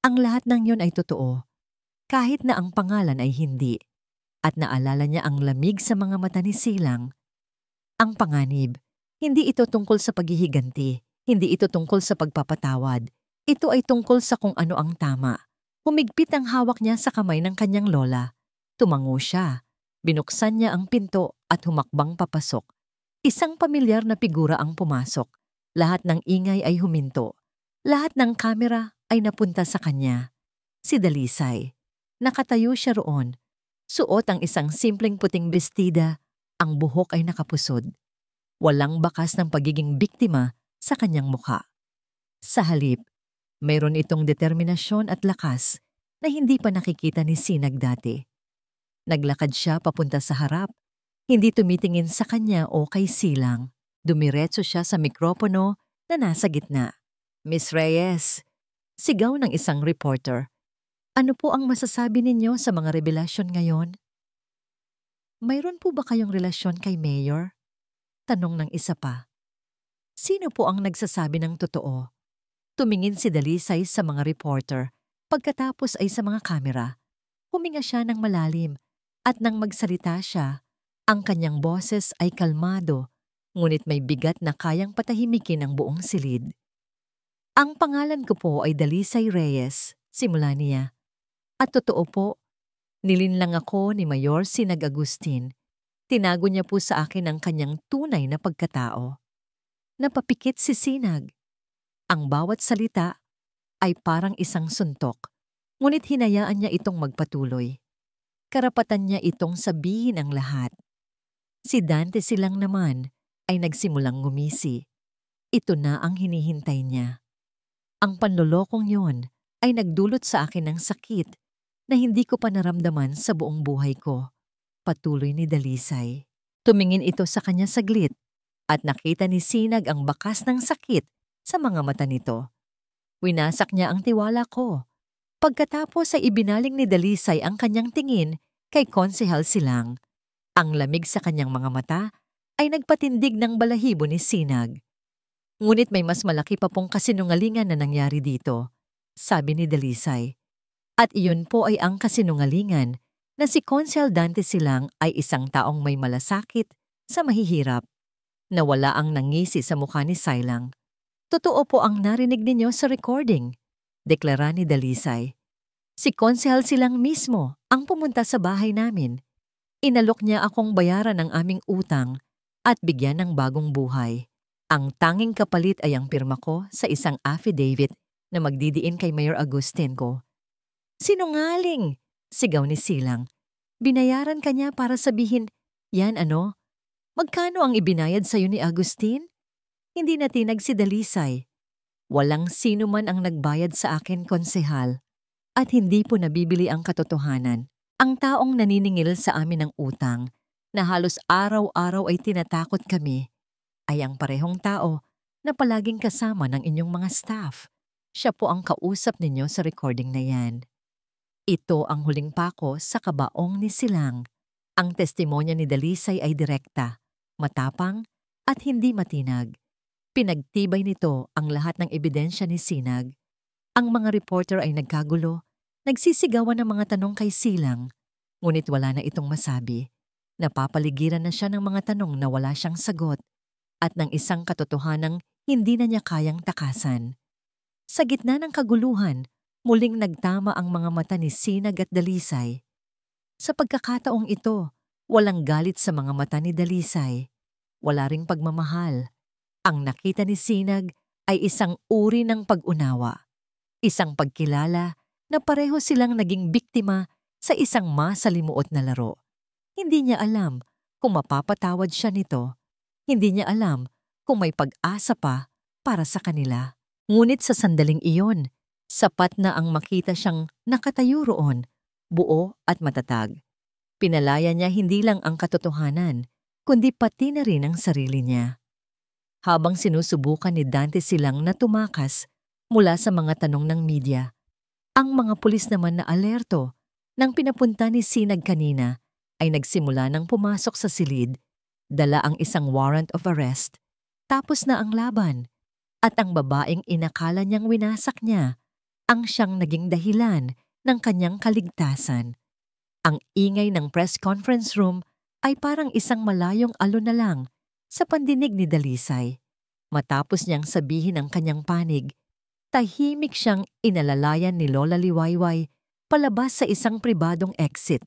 Ang lahat ng yon ay totoo, kahit na ang pangalan ay hindi. At naalala niya ang lamig sa mga mata ni Silang. Ang panganib, hindi ito tungkol sa paghihiganti, hindi ito tungkol sa pagpapatawad. Ito ay tungkol sa kung ano ang tama. Humigpit ang hawak niya sa kamay ng kanyang lola. Tumango siya. Binuksan niya ang pinto at humakbang papasok. Isang pamilyar na figura ang pumasok. Lahat ng ingay ay huminto. Lahat ng kamera ay napunta sa kanya. Si Dalisay. Nakatayo siya roon. Suot ang isang simpleng puting bestida. Ang buhok ay nakapusod. Walang bakas ng pagiging biktima sa kanyang mukha. Sa halip, mayroon itong determinasyon at lakas na hindi pa nakikita ni Sinag dati. Naglakad siya papunta sa harap, hindi tumitingin sa kanya o kay Silang. Dumiretso siya sa mikropono na nasa gitna. Miss Reyes, sigaw ng isang reporter. Ano po ang masasabi ninyo sa mga revelasyon ngayon? Mayroon po ba kayong relasyon kay Mayor? Tanong ng isa pa. Sino po ang nagsasabi ng totoo? Tumingin si Dalisay sa mga reporter, pagkatapos ay sa mga kamera. Huminga siya ng malalim. At nang magsalita siya, ang kanyang boses ay kalmado, ngunit may bigat na kayang patahimikin ang buong silid. Ang pangalan ko po ay Dalisay Reyes, simula niya. At totoo po, nilinlang ako ni Mayor Sinag Agustin. Tinago niya po sa akin ang kanyang tunay na pagkatao. Napapikit si Sinag. Ang bawat salita ay parang isang suntok, ngunit hinayaan niya itong magpatuloy. Karapatan niya itong sabihin ang lahat. Si Dante Silang naman ay nagsimulang ngumisi. Ito na ang hinihintay niya. Ang panlolokong yon ay nagdulot sa akin ng sakit na hindi ko pa naramdaman sa buong buhay ko. Patuloy ni Dalisay. Tumingin ito sa kanya saglit at nakita ni Sinag ang bakas ng sakit sa mga mata nito. Winasak niya ang tiwala ko. Pagkatapos ay ibinaling ni Dalisay ang kanyang tingin kay Konsehal Silang. Ang lamig sa kanyang mga mata ay nagpatindig ng balahibo ni Sinag. Ngunit may mas malaki pa pong kasinungalingan na nangyari dito, sabi ni Dalisay. At iyon po ay ang kasinungalingan na si Konsehal Dante Silang ay isang taong may malasakit sa mahihirap, na wala ang nangisi sa mukha ni Silang. Totoo po ang narinig ninyo sa recording, deklara ni Dalisay. Si Konsehal Silang mismo ang pumunta sa bahay namin. Inalok niya akong bayaran ang aming utang at bigyan ng bagong buhay. Ang tanging kapalit ay ang pirma ko sa isang affidavit na magdidiin kay Mayor Agustin ko. Sinungaling! Sigaw ni Silang. Binayaran ka niya para sabihin, yan ano? Magkano ang ibinayad sa'yo ni Agustin? Hindi natinag si Dalisay. Walang sino man ang nagbayad sa akin, konsehal. At hindi po nabibili ang katotohanan. Ang taong naniningil sa amin ng utang, na halos araw-araw ay tinatakot kami, ay ang parehong tao na palaging kasama ng inyong mga staff. Siya po ang kausap ninyo sa recording na yan. Ito ang huling pako sa kabaong ni Silang. Ang testimonya ni Dalisay ay direkta, matapang at hindi matinag. Pinagtibay nito ang lahat ng ebidensya ni Sinag. Ang mga reporter ay nagkagulo, nagsisigawan ng mga tanong kay Silang, ngunit wala na itong masabi. Napapaligiran na siya ng mga tanong na wala siyang sagot at ng isang katotohanang hindi na niya kayang takasan. Sa gitna ng kaguluhan, muling nagtama ang mga mata ni Sinag at Dalisay. Sa pagkakataong ito, walang galit sa mga mata ni Dalisay. Wala ring pagmamahal. Ang nakita ni Sinag ay isang uri ng pag-unawa. Isang pagkilala na pareho silang naging biktima sa isang masalimuot na laro. Hindi niya alam kung mapapatawad siya nito. Hindi niya alam kung may pag-asa pa para sa kanila. Ngunit sa sandaling iyon, sapat na ang makita siyang nakatayo roon, buo at matatag. Pinalaya niya hindi lang ang katotohanan, kundi pati na rin ang sarili niya. Habang sinusubukan ni Dante Silang na tumakas mula sa mga tanong ng media, ang mga pulis naman na alerto nang pinapunta ni Sinag kanina ay nagsimula ng pumasok sa silid, dala ang isang warrant of arrest, tapos na ang laban, at ang babaeng inakala niyang winasak niya ang siyang naging dahilan ng kanyang kaligtasan. Ang ingay ng press conference room ay parang isang malayong alon na lang sa pandinig ni Dalisay. Matapos niyang sabihin ang kanyang panig, tahimik siyang inalalayan ni Lola Liwayway palabas sa isang pribadong exit,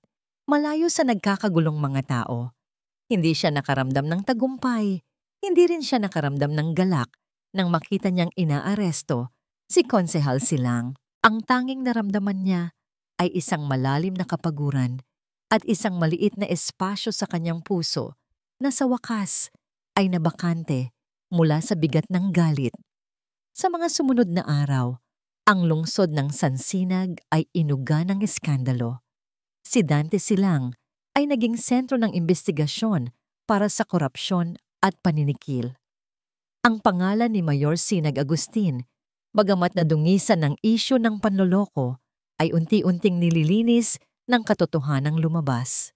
malayo sa nagkakagulong mga tao. Hindi siya nakaramdam ng tagumpay, hindi rin siya nakaramdam ng galak nang makita niyang inaaresto si Konsehal Silang. Ang tanging naramdaman niya ay isang malalim na kapaguran at isang maliit na espasyo sa kanyang puso na sa wakas ay nabakante mula sa bigat ng galit. Sa mga sumunod na araw, ang lungsod ng Sansinag ay inuga ng eskandalo. Si Dante Silang ay naging sentro ng investigasyon para sa korupsyon at paninikil. Ang pangalan ni Mayor Sinag Agustin, bagamat nadungisan ng isyu ng panloloko, ay unti-unting nililinis ng katotohanang lumabas.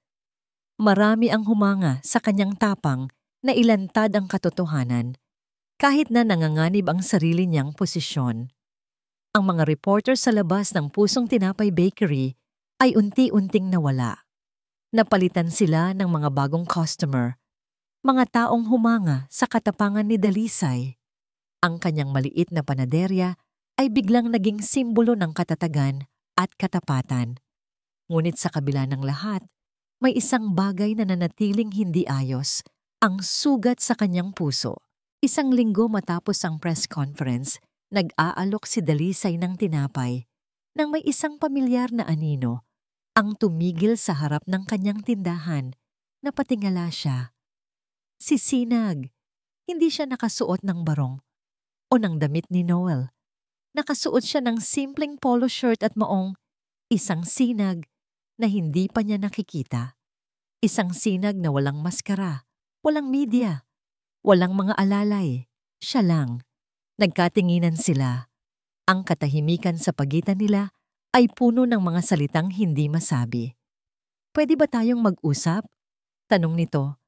Marami ang humanga sa kanyang tapang na ilantad ang katotohanan, kahit na nanganganib ang sarili niyang posisyon. Ang mga reporter sa labas ng Pusong Tinapay Bakery ay unti-unting nawala. Napalitan sila ng mga bagong customer, mga taong humanga sa katapangan ni Dalisay. Ang kanyang maliit na panaderya ay biglang naging simbolo ng katatagan at katapatan. Ngunit sa kabila ng lahat, may isang bagay na nanatiling hindi ayos, ang sugat sa kanyang puso. Isang linggo matapos ang press conference, nag-aalok si Dalisay ng tinapay nang may isang pamilyar na anino ang tumigil sa harap ng kanyang tindahan. Napatingala siya. Si Sinag. Hindi siya nakasuot ng barong o ng damit ni Noel. Nakasuot siya ng simpleng polo shirt at maong, isang sinag na hindi pa niya nakikita. Isang sinag na walang maskara, walang media, walang mga alalay. Siya lang. Nagkatinginan sila. Ang katahimikan sa pagitan nila ay puno ng mga salitang hindi masabi. "Pwede ba tayong mag-usap?" Tanong nito.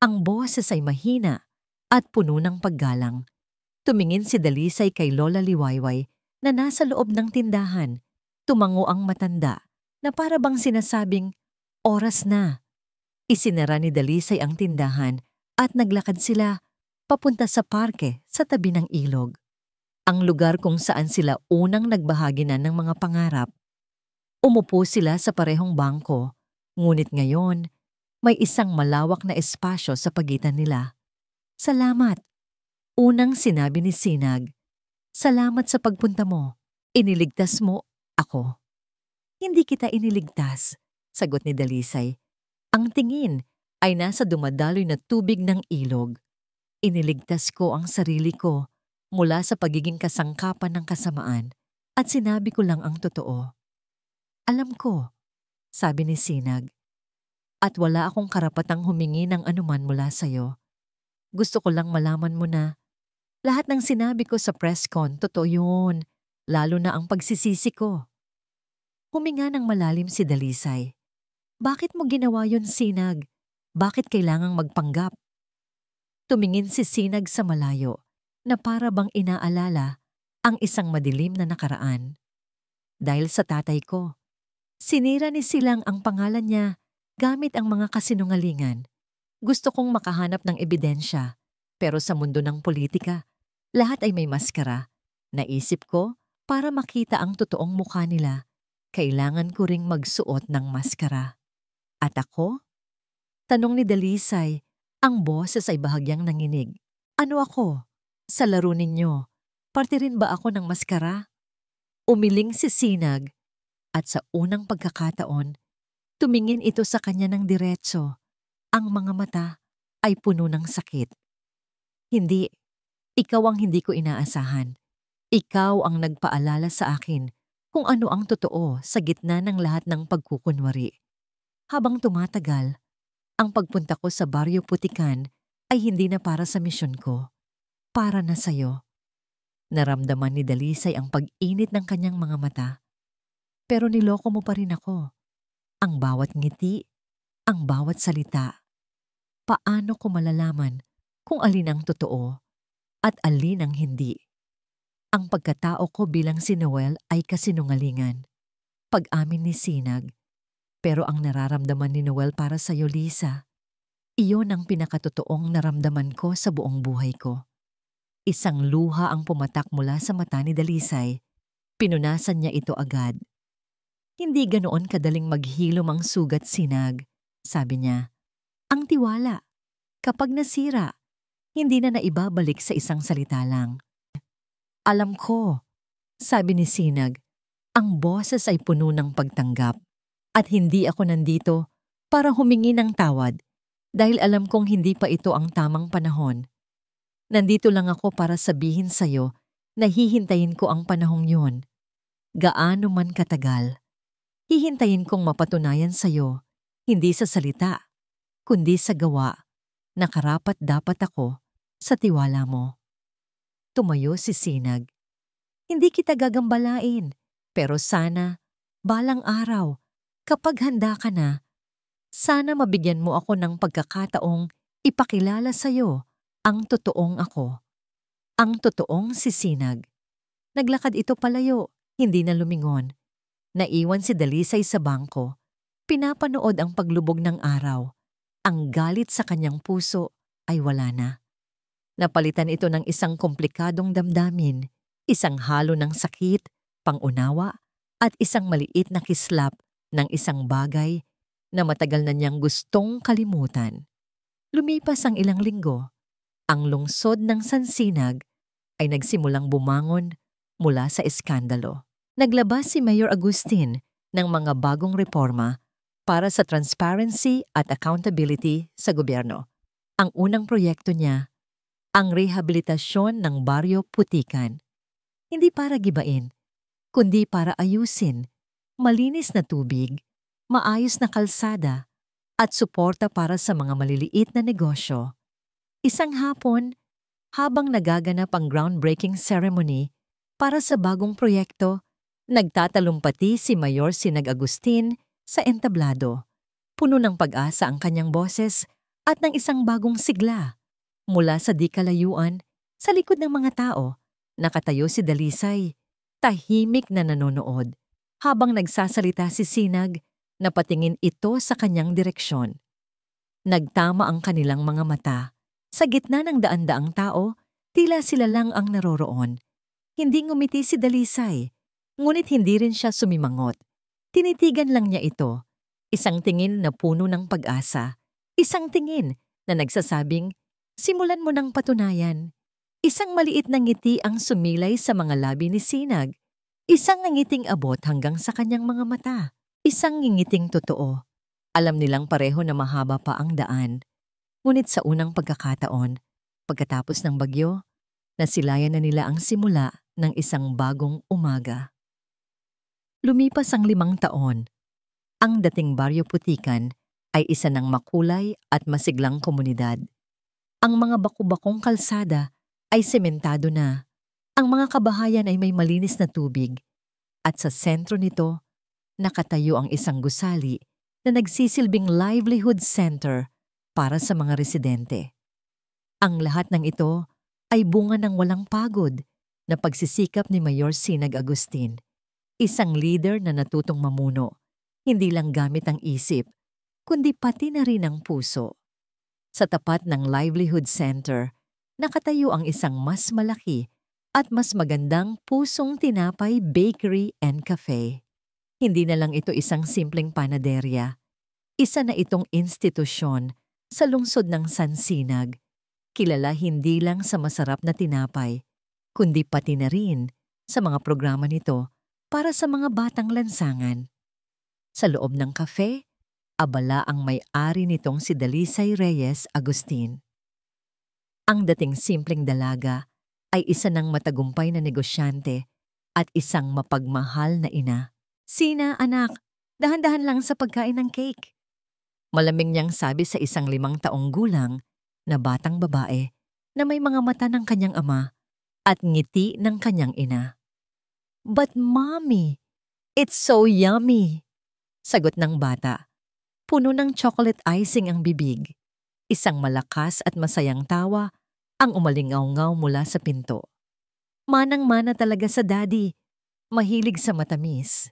Ang boses ay mahina at puno ng paggalang. Tumingin si Dalisay kay Lola Liwayway na nasa loob ng tindahan. Tumango ang matanda na para bang sinasabing, "Oras na." Isinara ni Dalisay ang tindahan at naglakad sila papunta sa parke sa tabi ng ilog. Ang lugar kung saan sila unang nagbahagi na ng mga pangarap. Umupo sila sa parehong bangko, ngunit ngayon, may isang malawak na espasyo sa pagitan nila. "Salamat." Unang sinabi ni Sinag, "Salamat sa pagpunta mo. Iniligtas mo ako." "Hindi kita iniligtas," sagot ni Dalisay. Ang tingin ay nasa dumadaloy na tubig ng ilog. "Iniligtas ko ang sarili ko mula sa pagiging kasangkapan ng kasamaan at sinabi ko lang ang totoo." "Alam ko," sabi ni Sinag, "at wala akong karapatang humingi ng anuman mula sa'yo. Gusto ko lang malaman mo na lahat ng sinabi ko sa press con, totoo yun, lalo na ang pagsisisi ko." Huminga ng malalim si Dalisay. "Bakit mo ginawa yun, Sinag? Bakit kailangang magpanggap?" Tumingin si Sinag sa malayo na para bang inaalala ang isang madilim na nakaraan. "Dahil sa tatay ko. Sinira ni Silang ang pangalan niya gamit ang mga kasinungalingan. Gusto kong makahanap ng ebidensya, pero sa mundo ng politika, lahat ay may maskara. Naisip ko, para makita ang totoong mukha nila, kailangan ko ring magsuot ng maskara." "At ako?" Tanong ni Dalisay. Ang boses ay bahagyang nanginig. "Ano ako? Sa laro ninyo, parte rin ba ako ng maskara?" Umiling si Sinag at sa unang pagkakataon, tumingin ito sa kanya ng diretso. Ang mga mata ay puno ng sakit. "Hindi. Ikaw ang hindi ko inaasahan. Ikaw ang nagpaalala sa akin kung ano ang totoo sa gitna ng lahat ng pagkukunwari. Habang tumatagal, ang pagpunta ko sa Baryo Putikan ay hindi na para sa misyon ko. Para na sa'yo." Naramdaman ni Dalisay ang pag-init ng kanyang mga mata. "Pero niloko mo pa rin ako. Ang bawat ngiti, ang bawat salita. Paano ko malalaman kung alin ang totoo at alin ang hindi? Ang pagkatao ko bilang si Noel ay kasinungalingan." Pag-amin ni Sinag. "Pero ang nararamdaman ni Noel para sa'yo, Lisa, iyon ang pinakatotoong naramdaman ko sa buong buhay ko." Isang luha ang pumatak mula sa mata ni Dalisay. Pinunasan niya ito agad. "Hindi ganoon kadaling maghilom ang sugat, Sinag," sabi niya. "Ang tiwala, kapag nasira, hindi na naibabalik sa isang salita lang." "Alam ko," sabi ni Sinag. Ang boses ay puno ng pagtanggap. "At hindi ako nandito para humingi ng tawad dahil alam kong hindi pa ito ang tamang panahon. Nandito lang ako para sabihin sa'yo na hihintayin ko ang panahong yun. Gaano man katagal. Hihintayin kong mapatunayan sa'yo, hindi sa salita, kundi sa gawa, na karapat-dapat ako sa tiwala mo." Tumayo si Sinag. "Hindi kita gagambalain, pero sana, balang araw, kapag handa ka na, sana mabigyan mo ako ng pagkakataong ipakilala sa'yo ang totoong ako." Ang totoong si Sinag. Naglakad ito palayo, hindi na lumingon. Naiwan si Dalisay sa bangko. Pinapanood ang paglubog ng araw. Ang galit sa kanyang puso ay wala na. Napalitan ito ng isang komplikadong damdamin, isang halo ng sakit, pangunawa, at isang maliit na kislap ng isang bagay na matagal na niyang gustong kalimutan. Lumipas ang ilang linggo, ang lungsod ng Sansinag ay nagsimulang bumangon mula sa eskandalo. Naglabas si Mayor Agustin ng mga bagong reforma para sa transparency at accountability sa gobyerno. Ang unang proyekto niya, ang rehabilitasyon ng Baryo Putikan. Hindi para gibain, kundi para ayusin, malinis na tubig, maayos na kalsada, at suporta para sa mga maliliit na negosyo. Isang hapon, habang nagaganap ang groundbreaking ceremony para sa bagong proyekto, nagtatalumpati si Mayor Sinag Agustin sa entablado. Puno ng pag-asa ang kanyang boses at ng isang bagong sigla. Mula sa di kalayuan, sa likod ng mga tao, nakatayo si Dalisay, tahimik na nanonood, habang nagsasalita si Sinag na patingin ito sa kanyang direksyon. Nagtama ang kanilang mga mata. Sa gitna ng daan-daang tao, tila sila lang ang naroroon. Hindi ngumiti si Dalisay, ngunit hindi rin siya sumimangot. Tinitigan lang niya ito. Isang tingin na puno ng pag-asa. Isang tingin na nagsasabing, simulan mo ng patunayan. Isang maliit na ngiti ang sumilay sa mga labi ni Sinag. Isang ngiting abot hanggang sa kanyang mga mata. Isang ngiting totoo. Alam nilang pareho na mahaba pa ang daan. Ngunit sa unang pagkakataon, pagkatapos ng bagyo, nasilayan na nila ang simula ng isang bagong umaga. Lumipas ang 5 taon. Ang dating Baryo Putikan ay isa ng makulay at masiglang komunidad. Ang mga baku-bakong kalsada ay sementado na. Ang mga kabahayan ay may malinis na tubig. At sa sentro nito, nakatayo ang isang gusali na nagsisilbing livelihood center para sa mga residente. Ang lahat ng ito ay bunga ng walang pagod na pagsisikap ni Mayor Sinag Agustin, isang leader na natutong mamuno, hindi lang gamit ang isip, kundi pati na rin ang puso. Sa tapat ng livelihood center, nakatayo ang isang mas malaki at mas magandang pusong tinapay bakery and cafe. Hindi na lang ito isang simpleng panaderya. Isa na itong institusyon sa lungsod ng Sansinag, kilala hindi lang sa masarap na tinapay, kundi pati na rin sa mga programa nito para sa mga batang lansangan. Sa loob ng cafe, abala ang may-ari nitong si Dalisay Reyes Agustin. Ang dating simpleng dalaga ay isa ng matagumpay na negosyante at isang mapagmahal na ina. Sina, anak, dahan-dahan lang sa pagkain ng cake. Malamig niyang sabi sa isang 5 taong gulang na batang babae na may mga mata ng kanyang ama at ngiti ng kanyang ina. But mommy, it's so yummy, sagot ng bata. Puno ng chocolate icing ang bibig. Isang malakas at masayang tawa ang umalingaw-ngaw mula sa pinto. Manang-mana talaga sa daddy, mahilig sa matamis.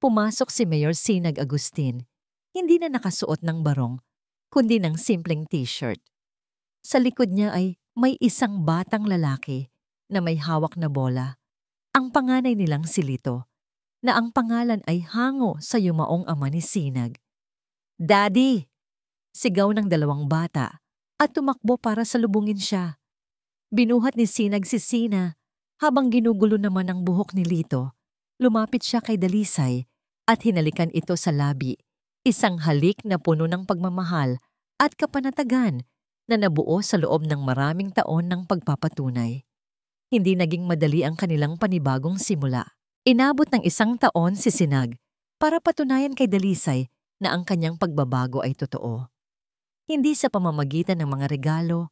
Pumasok si Mayor Sinag Agustin. Hindi na nakasuot ng barong, kundi ng simpleng t-shirt. Sa likod niya ay may isang batang lalaki na may hawak na bola. Ang panganay nilang si Lito, na ang pangalan ay hango sa yumaong ama ni Sinag. Daddy! Sigaw ng 2 bata at tumakbo para salubungin siya. Binuhat ni Sinag si Sina habang ginugulo naman ang buhok ni Lito. Lumapit siya kay Dalisay at hinalikan ito sa labi. Isang halik na puno ng pagmamahal at kapanatagan na nabuo sa loob ng maraming taon ng pagpapatunay. Hindi naging madali ang kanilang panibagong simula. Inabot ng 1 taon si Sinag para patunayan kay Dalisay na ang kanyang pagbabago ay totoo. Hindi sa pamamagitan ng mga regalo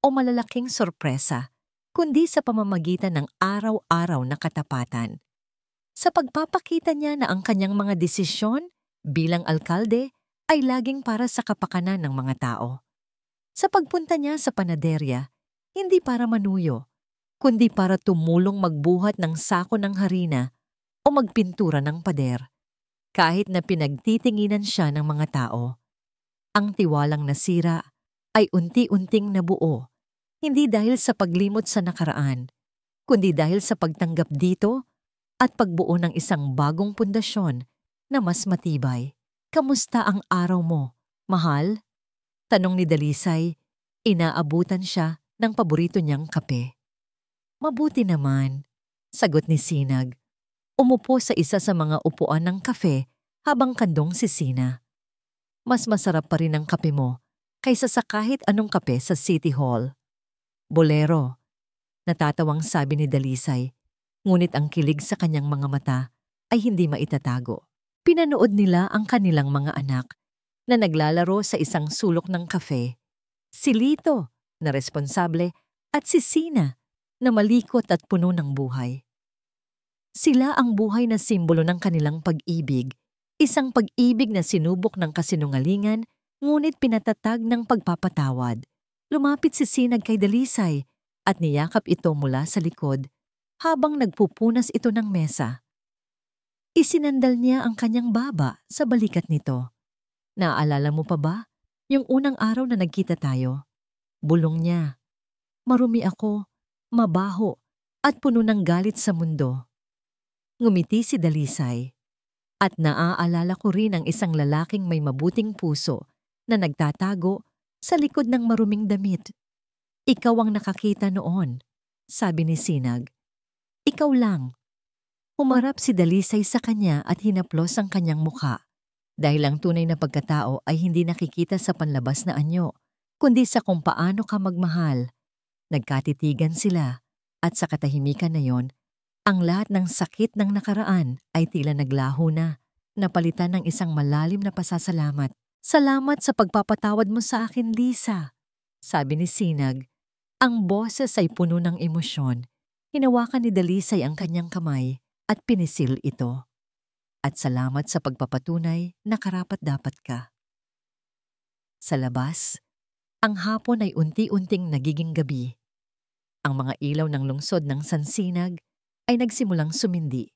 o malalaking sorpresa, kundi sa pamamagitan ng araw-araw na katapatan. Sa pagpapakita niya na ang kanyang mga desisyon bilang alkalde ay laging para sa kapakanan ng mga tao. Sa pagpunta niya sa panaderya, hindi para manuyo, kundi para tumulong magbuhat ng sako ng harina o magpintura ng pader. Kahit na pinagtitinginan siya ng mga tao, ang tiwalang nasira ay unti-unting nabuo, hindi dahil sa paglimot sa nakaraan, kundi dahil sa pagtanggap dito at pagbuo ng isang bagong pundasyon na mas matibay. Kamusta ang araw mo, mahal? Tanong ni Dalisay. Inaabutan siya ng paborito niyang kape. Mabuti naman, sagot ni Sinag. Umupo sa isa sa mga upuan ng kafe habang kandong si Sina. Mas masarap pa rin ang kape mo kaysa sa kahit anong kape sa City Hall. Bolero, natatawang sabi ni Dalisay, ngunit ang kilig sa kanyang mga mata ay hindi maitatago. Pinanood nila ang kanilang mga anak na naglalaro sa isang sulok ng kafe. Si Lito, na responsable, at si Sina, na malikot at puno ng buhay. Sila ang buhay na simbolo ng kanilang pag-ibig, isang pag-ibig na sinubok ng kasinungalingan ngunit pinatatag ng pagpapatawad. Lumapit si Sinag kay Dalisay at niyakap ito mula sa likod habang nagpupunas ito ng mesa. Isinandal niya ang kanyang baba sa balikat nito. Naaalala mo pa ba yung unang araw na nagkita tayo? Bulong niya. Marumi ako, mabaho, at puno ng galit sa mundo. Ngumiti si Dalisay. At naaalala ko rin ang isang lalaking may mabuting puso na nagtatago sa likod ng maruming damit. Ikaw ang nakakita noon, sabi ni Sinag. Ikaw lang. Humarap si Dalisay sa kanya at hinaplos ang kanyang mukha. Dahil ang tunay na pagkatao ay hindi nakikita sa panlabas na anyo, kundi sa kung paano ka magmahal. Nagkatitigan sila at sa katahimikan na yon, ang lahat ng sakit ng nakaraan ay tila naglaho na, napalitan ng isang malalim na pasasalamat. Salamat sa pagpapatawad mo sa akin, Lisa, sabi ni Sinag. Ang boses ay puno ng emosyon. Hinawakan ni Dalisay ang kanyang kamay at pinisil ito. At salamat sa pagpapatunay na karapat-dapat ka. Sa labas, ang hapon ay unti-unting nagiging gabi. Ang mga ilaw ng lungsod ng Sansinag ay nagsimulang sumindi.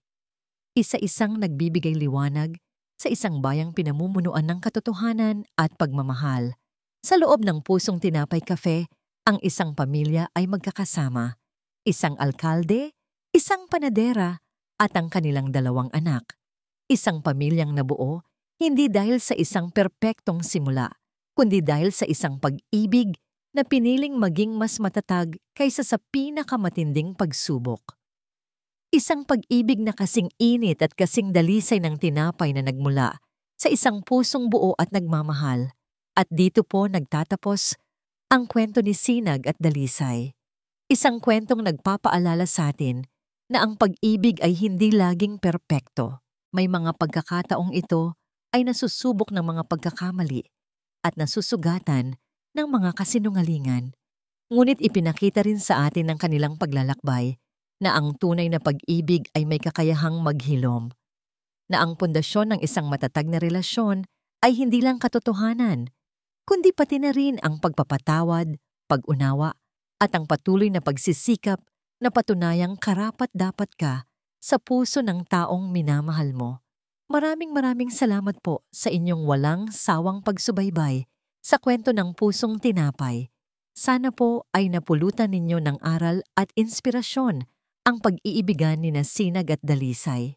Isa-isang nagbibigay liwanag sa isang bayang pinamumunuan ng katotohanan at pagmamahal. Sa loob ng Pusong Tinapay Cafe, ang isang pamilya ay magkakasama. Isang alkalde, isang panadera, at ang kanilang 2 anak. Isang pamilyang nabuo, hindi dahil sa isang perpektong simula, kundi dahil sa isang pag-ibig na piniling maging mas matatag kaysa sa pinakamatinding pagsubok. Isang pag-ibig na kasing init at kasing dalisay ng tinapay na nagmula sa isang pusong buo at nagmamahal. At dito po nagtatapos ang kwento ni Sinag at Dalisay. Isang kwentong nagpapaalala sa atin na ang pag-ibig ay hindi laging perpekto. May mga pagkakataong ito ay nasusubok ng mga pagkakamali at nasusugatan ng mga kasinungalingan. Ngunit ipinakita rin sa atin ng kanilang paglalakbay na ang tunay na pag-ibig ay may kakayahang maghilom. Na ang pundasyon ng isang matatag na relasyon ay hindi lang katotohanan, kundi pati na rin ang pagpapatawad, pag-unawa, at ang patuloy na pagsisikap na patunayang karapat-dapat ka sa puso ng taong minamahal mo. Maraming salamat po sa inyong walang sawang pagsubaybay sa kwento ng Pusong Tinapay. Sana po ay napulutan ninyo ng aral at inspirasyon ang pag-iibigan ni Sinag at Dalisay.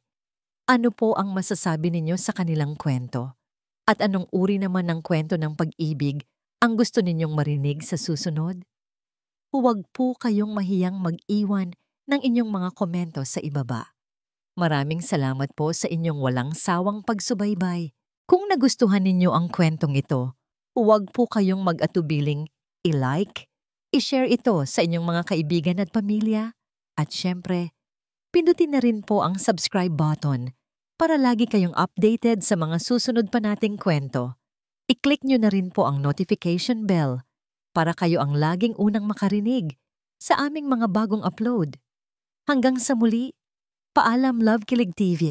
Ano po ang masasabi ninyo sa kanilang kwento? At anong uri naman ng kwento ng pag-ibig ang gusto ninyong marinig sa susunod? Huwag po kayong mahiyang mag-iwan ng inyong mga komento sa ibaba. Maraming salamat po sa inyong walang sawang pagsubaybay. Kung nagustuhan ninyo ang kwentong ito, huwag po kayong mag-atubiling i-like, i-share ito sa inyong mga kaibigan at pamilya, at syempre, pindutin na rin po ang subscribe button para lagi kayong updated sa mga susunod pa nating kwento. I-click nyo na rin po ang notification bell para kayo ang laging unang makarinig sa aming mga bagong upload. Hanggang sa muli, paalam Love Kilig TV.